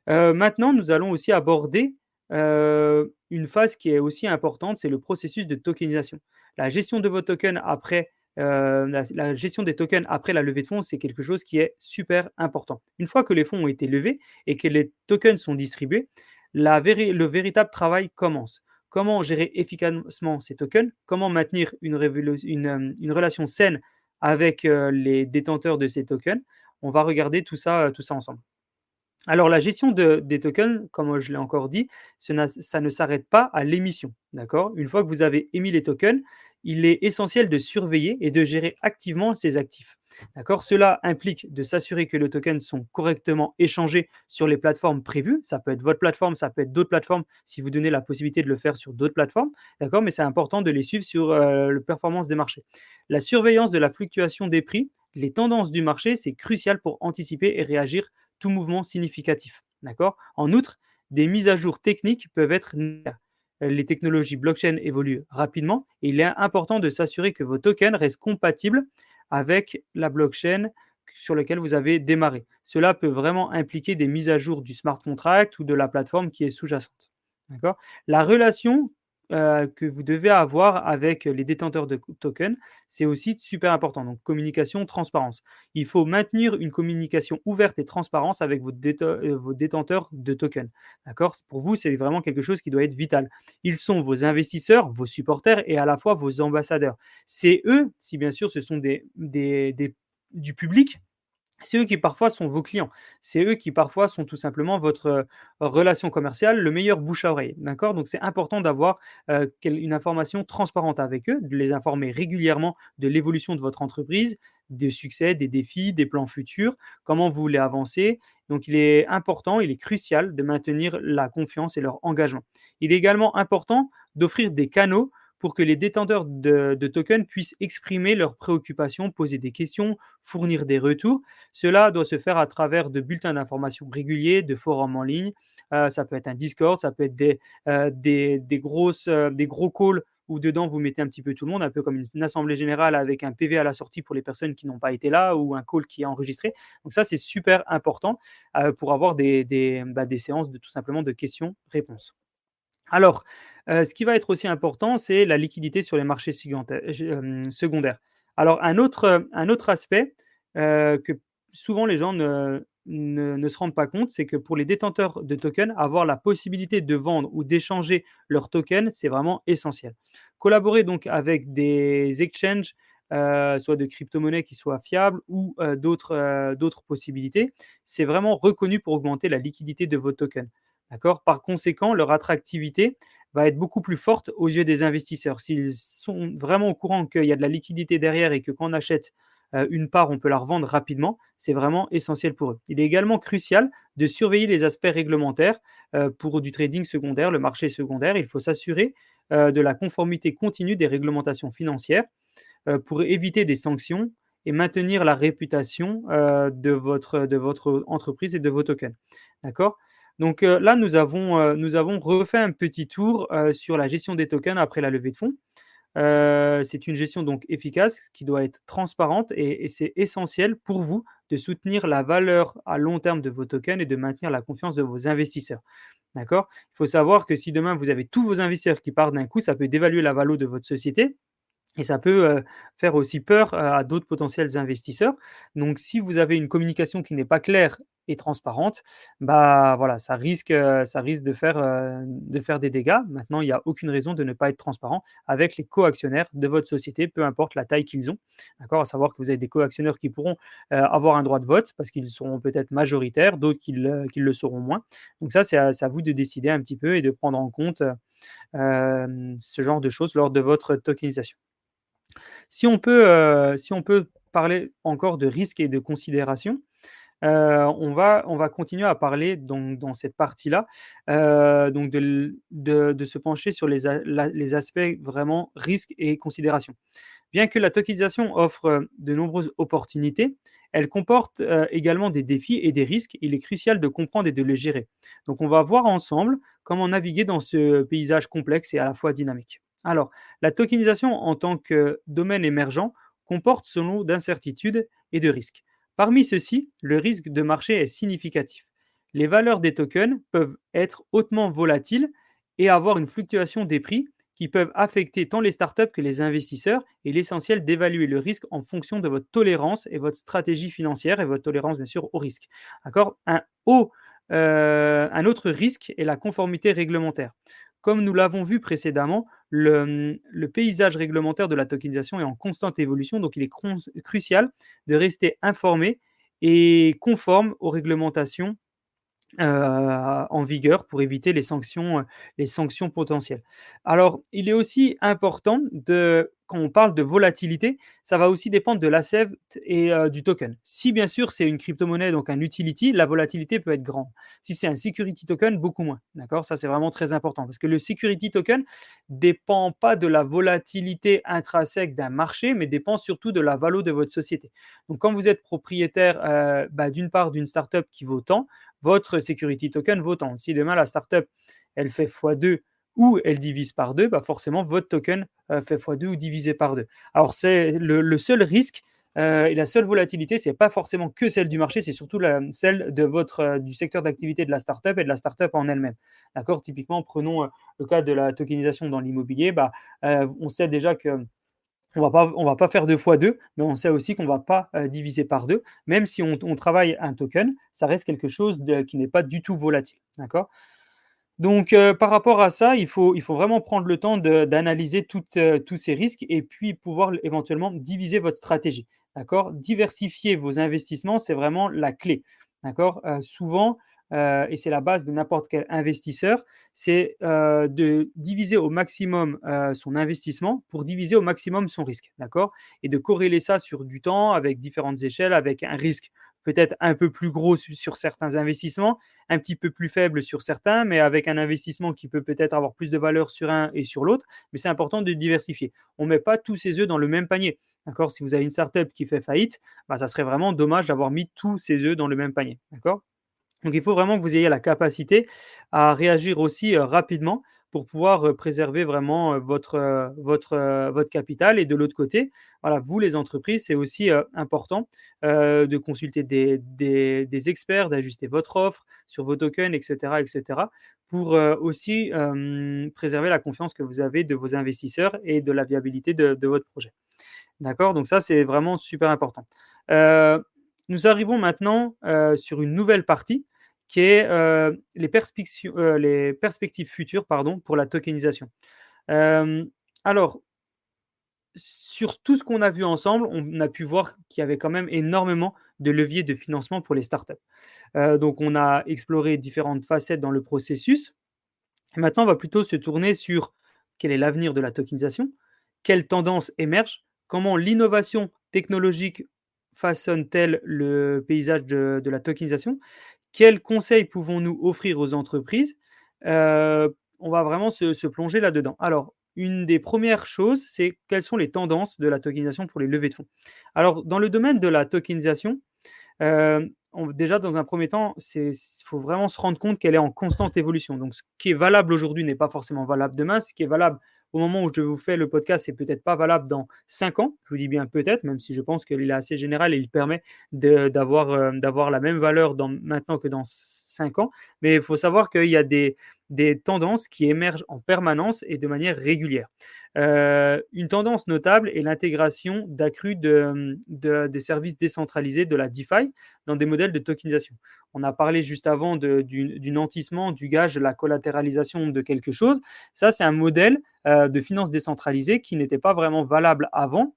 Maintenant, nous allons aussi aborder une phase qui est aussi importante, c'est le processus de tokenisation. La gestion de vos tokens après la gestion des tokens après la levée de fonds, c'est quelque chose qui est super important. Une fois que les fonds ont été levés et que les tokens sont distribués, le véritable travail commence. Comment gérer efficacement ces tokens? Comment maintenir une relation saine avec les détenteurs de ces tokens? On va regarder tout ça ensemble. Alors la gestion des tokens, comme je l'ai encore dit, ça ne s'arrête pas à l'émission, d'accord? Une fois que vous avez émis les tokens, il est essentiel de surveiller et de gérer activement ces actifs, d'accord? Cela implique de s'assurer que les tokens sont correctement échangés sur les plateformes prévues. Ça peut être votre plateforme, ça peut être d'autres plateformes si vous donnez la possibilité de le faire sur d'autres plateformes, d'accord? Mais c'est important de les suivre sur, le performance des marchés. La surveillance de la fluctuation des prix, les tendances du marché, c'est crucial pour anticiper et réagir tout mouvement significatif. D'accord? En outre, des mises à jour techniques peuvent être nécessaires. Les technologies blockchain évoluent rapidement et il est important de s'assurer que vos tokens restent compatibles avec la blockchain sur laquelle vous avez démarré. Cela peut vraiment impliquer des mises à jour du smart contract ou de la plateforme qui est sous-jacente. D'accord? La relation que vous devez avoir avec les détenteurs de tokens, c'est aussi super important. Donc, communication, transparence. Il faut maintenir une communication ouverte et transparence avec vos détenteurs de tokens. D'accord? Pour vous, c'est vraiment quelque chose qui doit être vital. Ils sont vos investisseurs, vos supporters et à la fois vos ambassadeurs. C'est eux, si bien sûr ce sont du public, c'est eux qui parfois sont vos clients. C'est eux qui parfois sont tout simplement votre, relation commerciale, le meilleur bouche à oreille, d'accord? Donc c'est important d'avoir, une information transparente avec eux, de les informer régulièrement de l'évolution de votre entreprise, des succès, des défis, des plans futurs, comment vous voulez avancer. Donc il est important, il est crucial de maintenir la confiance et leur engagement. Il est également important d'offrir des canaux pour que les détenteurs de tokens puissent exprimer leurs préoccupations, poser des questions, fournir des retours. Cela doit se faire à travers de bulletins d'information réguliers, de forums en ligne. Ça peut être un Discord, ça peut être des gros calls où dedans vous mettez un petit peu tout le monde, un peu comme une assemblée générale avec un PV à la sortie pour les personnes qui n'ont pas été là ou un call qui est enregistré. Donc ça, c'est super important pour avoir des séances tout simplement de questions-réponses. Alors, ce qui va être aussi important, c'est la liquidité sur les marchés secondaires. Alors un autre aspect, que souvent les gens ne se rendent pas compte, c'est que pour les détenteurs de tokens, avoir la possibilité de vendre ou d'échanger leurs tokens, c'est vraiment essentiel. Collaborer donc avec des exchanges, soit de crypto-monnaies qui soient fiables ou, d'autres possibilités, c'est vraiment reconnu pour augmenter la liquidité de vos tokens. D'accord? Par conséquent, leur attractivité va être beaucoup plus forte aux yeux des investisseurs. S'ils sont vraiment au courant qu'il y a de la liquidité derrière et que quand on achète, une part, on peut la revendre rapidement, c'est vraiment essentiel pour eux. Il est également crucial de surveiller les aspects réglementaires, pour du trading secondaire, le marché secondaire. Il faut s'assurer, de la conformité continue des réglementations financières, pour éviter des sanctions et maintenir la réputation, de votre entreprise et de vos tokens. D'accord? Donc, là, nous avons refait un petit tour, sur la gestion des tokens après la levée de fonds. C'est une gestion donc efficace qui doit être transparente et c'est essentiel pour vous de soutenir la valeur à long terme de vos tokens et de maintenir la confiance de vos investisseurs. D'accord? Il faut savoir que si demain vous avez tous vos investisseurs qui partent d'un coup, ça peut dévaluer la valeur de votre société et ça peut, faire aussi peur, à d'autres potentiels investisseurs. Donc si vous avez une communication qui n'est pas claire et transparente, bah, voilà, ça risque de faire des dégâts. Maintenant, il y a aucune raison de ne pas être transparent avec les coactionnaires de votre société, peu importe la taille qu'ils ont. D'accord? À savoir que vous avez des coactionnaires qui pourront, avoir un droit de vote parce qu'ils seront peut-être majoritaires, d'autres qui le seront moins. Donc ça, c'est à vous de décider un petit peu et de prendre en compte, ce genre de choses lors de votre tokenisation. Si on peut parler encore de risques et de considérations, on va continuer à parler donc dans cette partie-là, donc de se pencher sur les aspects vraiment risques et considérations. Bien que la tokenisation offre, de nombreuses opportunités, elle comporte, également des défis et des risques. Il est crucial de comprendre et de les gérer. Donc on va voir ensemble comment naviguer dans ce paysage complexe et à la fois dynamique. Alors, la tokenisation en tant que domaine émergent comporte son lot d'incertitudes et de risques. Parmi ceux-ci, le risque de marché est significatif. Les valeurs des tokens peuvent être hautement volatiles et avoir une fluctuation des prix qui peuvent affecter tant les startups que les investisseurs. Et l'essentiel d'évaluer le risque en fonction de votre tolérance et votre stratégie financière et votre tolérance bien sûr au risque. D'accord? Un autre risque est la conformité réglementaire. Comme nous l'avons vu précédemment, le paysage réglementaire de la tokenisation est en constante évolution, donc il est crucial de rester informé et conforme aux réglementations en vigueur pour éviter les sanctions potentielles. Alors, il est aussi important quand on parle de volatilité, ça va aussi dépendre de l'asset et du token. Si bien sûr c'est une crypto-monnaie, donc un utility, la volatilité peut être grande. Si c'est un security token, beaucoup moins. D'accord? Ça, c'est vraiment très important parce que le security token dépend pas de la volatilité intrinsèque d'un marché, mais dépend surtout de la valeur de votre société. Donc quand vous êtes propriétaire, d'une part d'une startup qui vaut tant, votre security token vaut tant. Si demain la startup elle fait x2 ou elle divise par 2, bah forcément votre token fait x2 ou divisé par 2. Alors c'est le seul risque et la seule volatilité, c'est pas forcément que celle du marché, c'est surtout celle du secteur d'activité de la startup et de la startup en elle-même. D'accord? Typiquement, prenons le cas de la tokenisation dans l'immobilier. Bah, on sait déjà que on va pas faire 2 fois 2, mais on sait aussi qu'on ne va pas diviser par 2. Même si on travaille un token, ça reste quelque chose qui n'est pas du tout volatile. D'accord? Donc, par rapport à ça, il faut vraiment prendre le temps d'analyser tous ces risques et puis pouvoir éventuellement diviser votre stratégie. D'accord? Diversifier vos investissements, c'est vraiment la clé. D'accord? Souvent, et c'est la base de n'importe quel investisseur, c'est de diviser au maximum son investissement pour diviser au maximum son risque. D'accord? Et de corréler ça sur du temps avec différentes échelles, avec un risque peut-être un peu plus gros sur certains investissements, un petit peu plus faible sur certains, mais avec un investissement qui peut peut-être avoir plus de valeur sur un et sur l'autre. Mais c'est important de diversifier. On ne met pas tous ses œufs dans le même panier. D'accord? Si vous avez une startup qui fait faillite, bah, ça serait vraiment dommage d'avoir mis tous ses œufs dans le même panier. D'accord? Donc il faut vraiment que vous ayez la capacité à réagir aussi rapidement pour pouvoir préserver vraiment votre capital. Et de l'autre côté, voilà, vous, les entreprises, c'est aussi important de consulter des experts, d'ajuster votre offre sur vos tokens, etc., pour aussi préserver la confiance que vous avez de vos investisseurs et de la viabilité de votre projet. D'accord? Donc ça, c'est vraiment super important. Heu, Nous arrivons maintenant sur une nouvelle partie qui est les perspectives futures, pardon, pour la tokenisation. Hem, alors, sur tout ce qu'on a vu ensemble, on a pu voir qu'il y avait quand même énormément de leviers de financement pour les startups. Donc on a exploré différentes facettes dans le processus. Et maintenant, on va plutôt se tourner sur quel est l'avenir de la tokenisation, quelles tendances émergent, comment l'innovation technologique façonne-t-elle le paysage de la tokenisation, quels conseils pouvons-nous offrir aux entreprises. On va vraiment se plonger là-dedans. Alors, une des premières choses, c'est quelles sont les tendances de la tokenisation pour les levées de fonds. Alors, dans le domaine de la tokenisation, on déjà dans un premier temps, il faut vraiment se rendre compte qu'elle est en constante évolution. Donc ce qui est valable aujourd'hui n'est pas forcément valable demain. Ce qui est valable au moment où je vous fais le podcast, c'est peut-être pas valable dans 5 ans. Je vous dis bien peut-être, même si je pense qu'il est assez général et il permet d'avoir la même valeur maintenant que dans 5 ans. Mais il faut savoir qu'il y a des tendances qui émergent en permanence et de manière régulière. Une tendance notable est l'intégration d'accrus des services décentralisés de la DeFi dans des modèles de tokenisation. On a parlé juste avant du nantissement, du gage, de la collatéralisation de quelque chose. Ça, c'est un modèle de finance décentralisée qui n'était pas vraiment valable avant,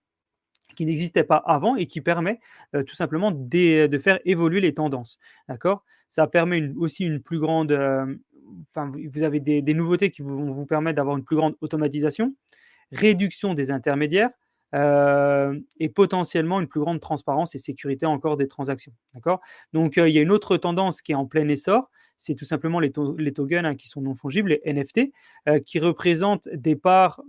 qui n'existait pas avant et qui permet tout simplement de faire évoluer les tendances. D'accord. Ça permet aussi une plus grande. Enfin, vous avez des nouveautés qui vont vous permettre d'avoir une plus grande automatisation, réduction des intermédiaires et potentiellement une plus grande transparence et sécurité encore des transactions. D'accord. Donc, il y a une autre tendance qui est en plein essor, c'est tout simplement les tokens qui sont non fongibles, les NFT, qui représentent des parts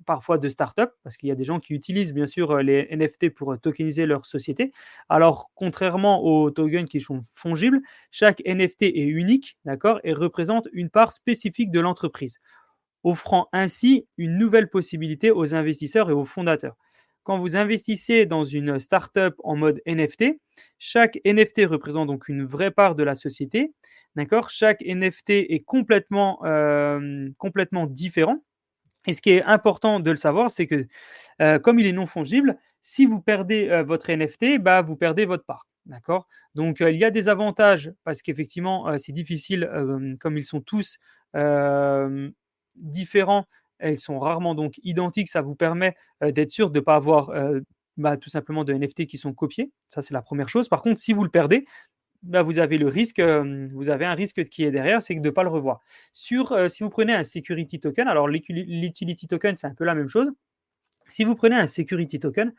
parfois de start-up, parce qu'il y a des gens qui utilisent bien sûr les NFT pour tokeniser leur société. Alors, contrairement aux tokens qui sont fongibles, chaque NFT est unique, d'accord, et représente une part spécifique de l'entreprise, offrant ainsi une nouvelle possibilité aux investisseurs et aux fondateurs. Quand vous investissez dans une startup en mode NFT, chaque NFT représente donc une vraie part de la société. D'accord. Chaque NFT est complètement différent. Et ce qui est important de le savoir, c'est que comme il est non fongible, si vous perdez votre NFT, bah, vous perdez votre part. D'accord. Donc, il y a des avantages parce qu'effectivement, c'est difficile, comme ils sont tous euh, différents, ils sont rarement donc identiques. Ça vous permet d'être sûr de ne pas avoir bah, tout simplement de NFT qui sont copiés. Ça, c'est la première chose. Par contre, si vous le perdez, bah, vous avez le risque, vous avez un risque qui est derrière, c'est de ne pas le revoir. Si vous prenez un security token, alors l'utility token, c'est un peu la même chose. Si vous prenez un security token,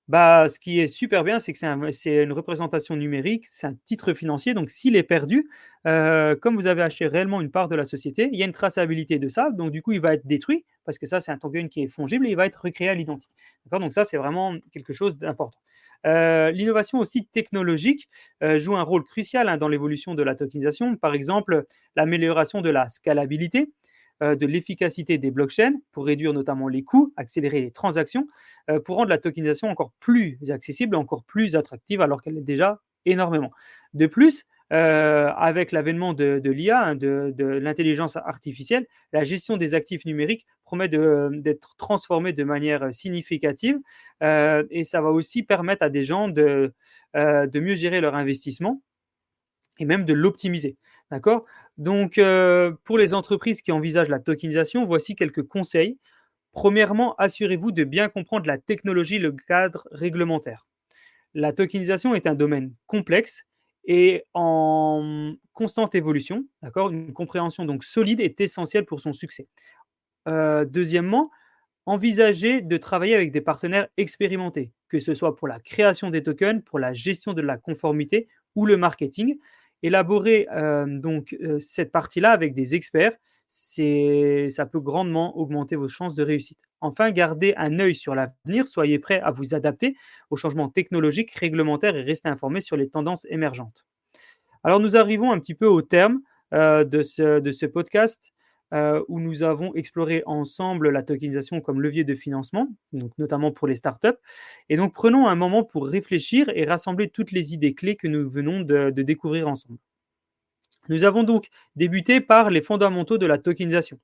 bah, ce qui est super bien, c'est que c'est une représentation numérique, c'est un titre financier. Donc, s'il est perdu, comme vous avez acheté réellement une part de la société, il y a une traçabilité de ça. Donc, du coup, il va être détruit parce que ça, c'est un token qui est fongible et il va être recréé à l'identique. D'accord. Donc, ça, c'est vraiment quelque chose d'important. L'innovation aussi technologique joue un rôle crucial dans l'évolution de la tokenisation. Par exemple, l'amélioration de la scalabilité, de l'efficacité des blockchains pour réduire notamment les coûts, accélérer les transactions, pour rendre la tokenisation encore plus accessible, encore plus attractive, alors qu'elle est déjà énormément. De plus, avec l'avènement de l'IA, de l'intelligence artificielle, la gestion des actifs numériques promet d'être transformée de manière significative et ça va aussi permettre à des gens de mieux gérer leur investissement et même de l'optimiser. D'accord. Donc, pour les entreprises qui envisagent la tokenisation, voici quelques conseils. Premièrement, assurez-vous de bien comprendre la technologie, le cadre réglementaire. La tokenisation est un domaine complexe et en constante évolution. D'accord. Une compréhension donc solide est essentielle pour son succès. Deuxièmement, envisagez de travailler avec des partenaires expérimentés, que ce soit pour la création des tokens, pour la gestion de la conformité ou le marketing. Élaborer donc cette partie-là avec des experts, ça peut grandement augmenter vos chances de réussite. Enfin, gardez un œil sur l'avenir, soyez prêts à vous adapter aux changements technologiques, réglementaires et restez informés sur les tendances émergentes. Alors, nous arrivons un petit peu au terme de ce podcast. où nous avons exploré ensemble la tokenisation comme levier de financement, donc notamment pour les startups. Et donc, prenons un moment pour réfléchir et rassembler toutes les idées clés que nous venons de découvrir ensemble. Nous avons donc débuté par les fondamentaux de la tokenisation,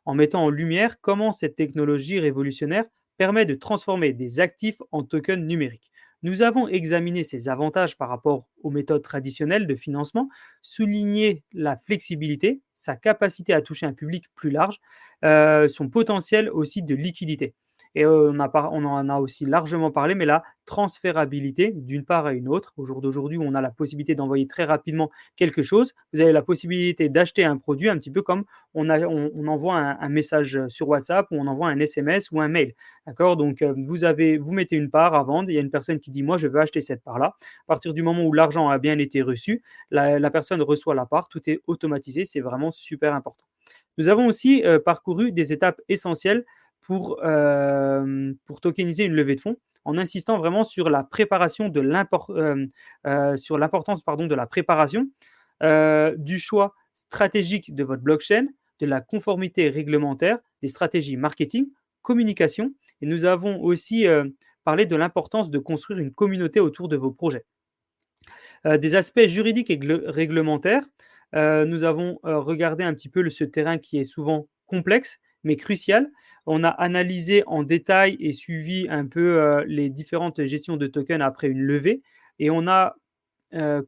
en mettant en lumière comment cette technologie révolutionnaire permet de transformer des actifs en tokens numériques. Nous avons examiné ses avantages par rapport aux méthodes traditionnelles de financement, souligné la flexibilité, sa capacité à toucher un public plus large, son potentiel aussi de liquidité. Et on en a aussi largement parlé, mais la transférabilité d'une part à une autre. Au jour d'aujourd'hui, on a la possibilité d'envoyer très rapidement quelque chose. Vous avez la possibilité d'acheter un produit, un petit peu comme on envoie un message sur WhatsApp ou on envoie un SMS ou un mail. D'accord. Donc, vous mettez une part à vendre. Il y a une personne qui dit moi, je veux acheter cette part-là. À partir du moment où l'argent a bien été reçu, la personne reçoit la part. Tout est automatisé. C'est vraiment super important. Nous avons aussi parcouru des étapes essentielles pour tokeniser une levée de fonds, en insistant vraiment sur la préparation sur l'importance de la préparation, du choix stratégique de votre blockchain, de la conformité réglementaire, des stratégies marketing, communication. Et nous avons aussi parlé de l'importance de construire une communauté autour de vos projets. Des aspects juridiques et réglementaires, nous avons regardé un petit peu ce terrain qui est souvent complexe, mais crucial. On a analysé en détail et suivi un peu les différentes gestions de tokens après une levée. Et on a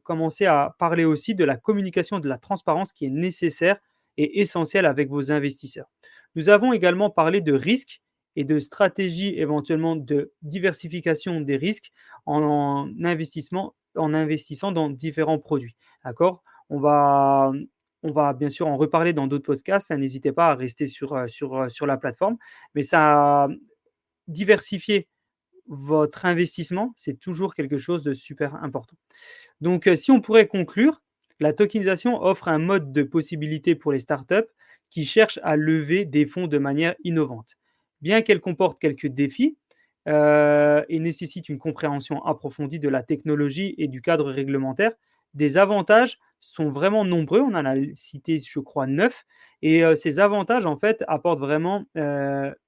commencé à parler aussi de la communication, de la transparence qui est nécessaire et essentielle avec vos investisseurs. Nous avons également parlé de risques et de stratégies éventuellement de diversification des risques en investissant dans différents produits. D'accord. On va bien sûr en reparler dans d'autres podcasts. N'hésitez pas à rester sur la plateforme. Mais ça, diversifier votre investissement, c'est toujours quelque chose de super important. Donc, si on pourrait conclure, la tokenisation offre un mode de possibilité pour les startups qui cherchent à lever des fonds de manière innovante. Bien qu'elle comporte quelques défis et nécessite une compréhension approfondie de la technologie et du cadre réglementaire, des avantages sont vraiment nombreux. On en a cité, je crois, 9. Et ces avantages, en fait, apportent vraiment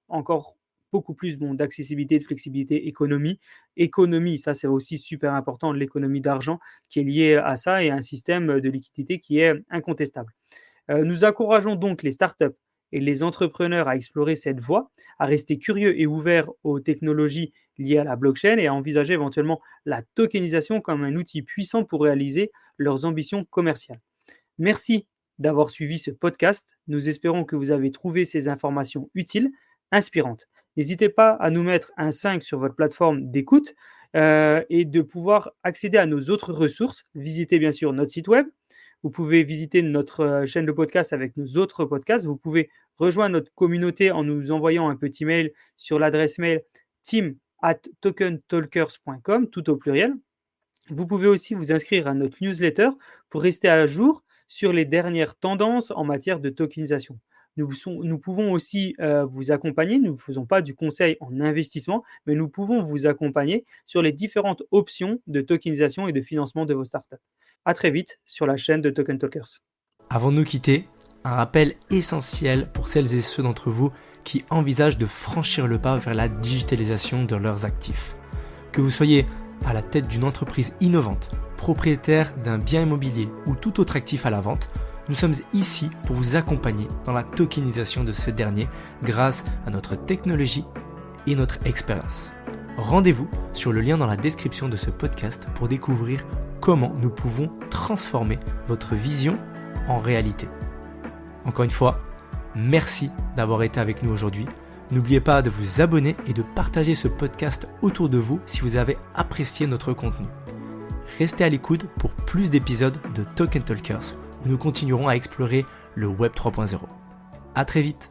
encore beaucoup plus d'accessibilité, de flexibilité, économie, ça c'est aussi super important, l'économie d'argent qui est liée à ça et un système de liquidité qui est incontestable. Nous encourageons donc les startups et les entrepreneurs à explorer cette voie, à rester curieux et ouverts aux technologies liées à la blockchain et à envisager éventuellement la tokenisation comme un outil puissant pour réaliser leurs ambitions commerciales. Merci d'avoir suivi ce podcast. Nous espérons que vous avez trouvé ces informations utiles, inspirantes. N'hésitez pas à nous mettre un 5 sur votre plateforme d'écoute et de pouvoir accéder à nos autres ressources. Visitez bien sûr notre site web. Vous pouvez visiter notre chaîne de podcast avec nos autres podcasts. Vous pouvez rejoindre notre communauté en nous envoyant un petit mail sur l'adresse mail team@tokentalkers.com, tout au pluriel. Vous pouvez aussi vous inscrire à notre newsletter pour rester à jour sur les dernières tendances en matière de tokenisation. Nous pouvons aussi vous accompagner. Nous ne faisons pas du conseil en investissement, mais nous pouvons vous accompagner sur les différentes options de tokenisation et de financement de vos startups. À très vite sur la chaîne de Token Talkers. Avant de nous quitter, un rappel essentiel pour celles et ceux d'entre vous qui envisagent de franchir le pas vers la digitalisation de leurs actifs. Que vous soyez à la tête d'une entreprise innovante, propriétaire d'un bien immobilier ou tout autre actif à la vente, nous sommes ici pour vous accompagner dans la tokenisation de ce dernier grâce à notre technologie et notre expérience. Rendez-vous sur le lien dans la description de ce podcast pour découvrir comment nous pouvons transformer votre vision en réalité. Encore une fois, merci d'avoir été avec nous aujourd'hui. N'oubliez pas de vous abonner et de partager ce podcast autour de vous si vous avez apprécié notre contenu. Restez à l'écoute pour plus d'épisodes de Token Talkers où nous continuerons à explorer le Web 3.0. À très vite.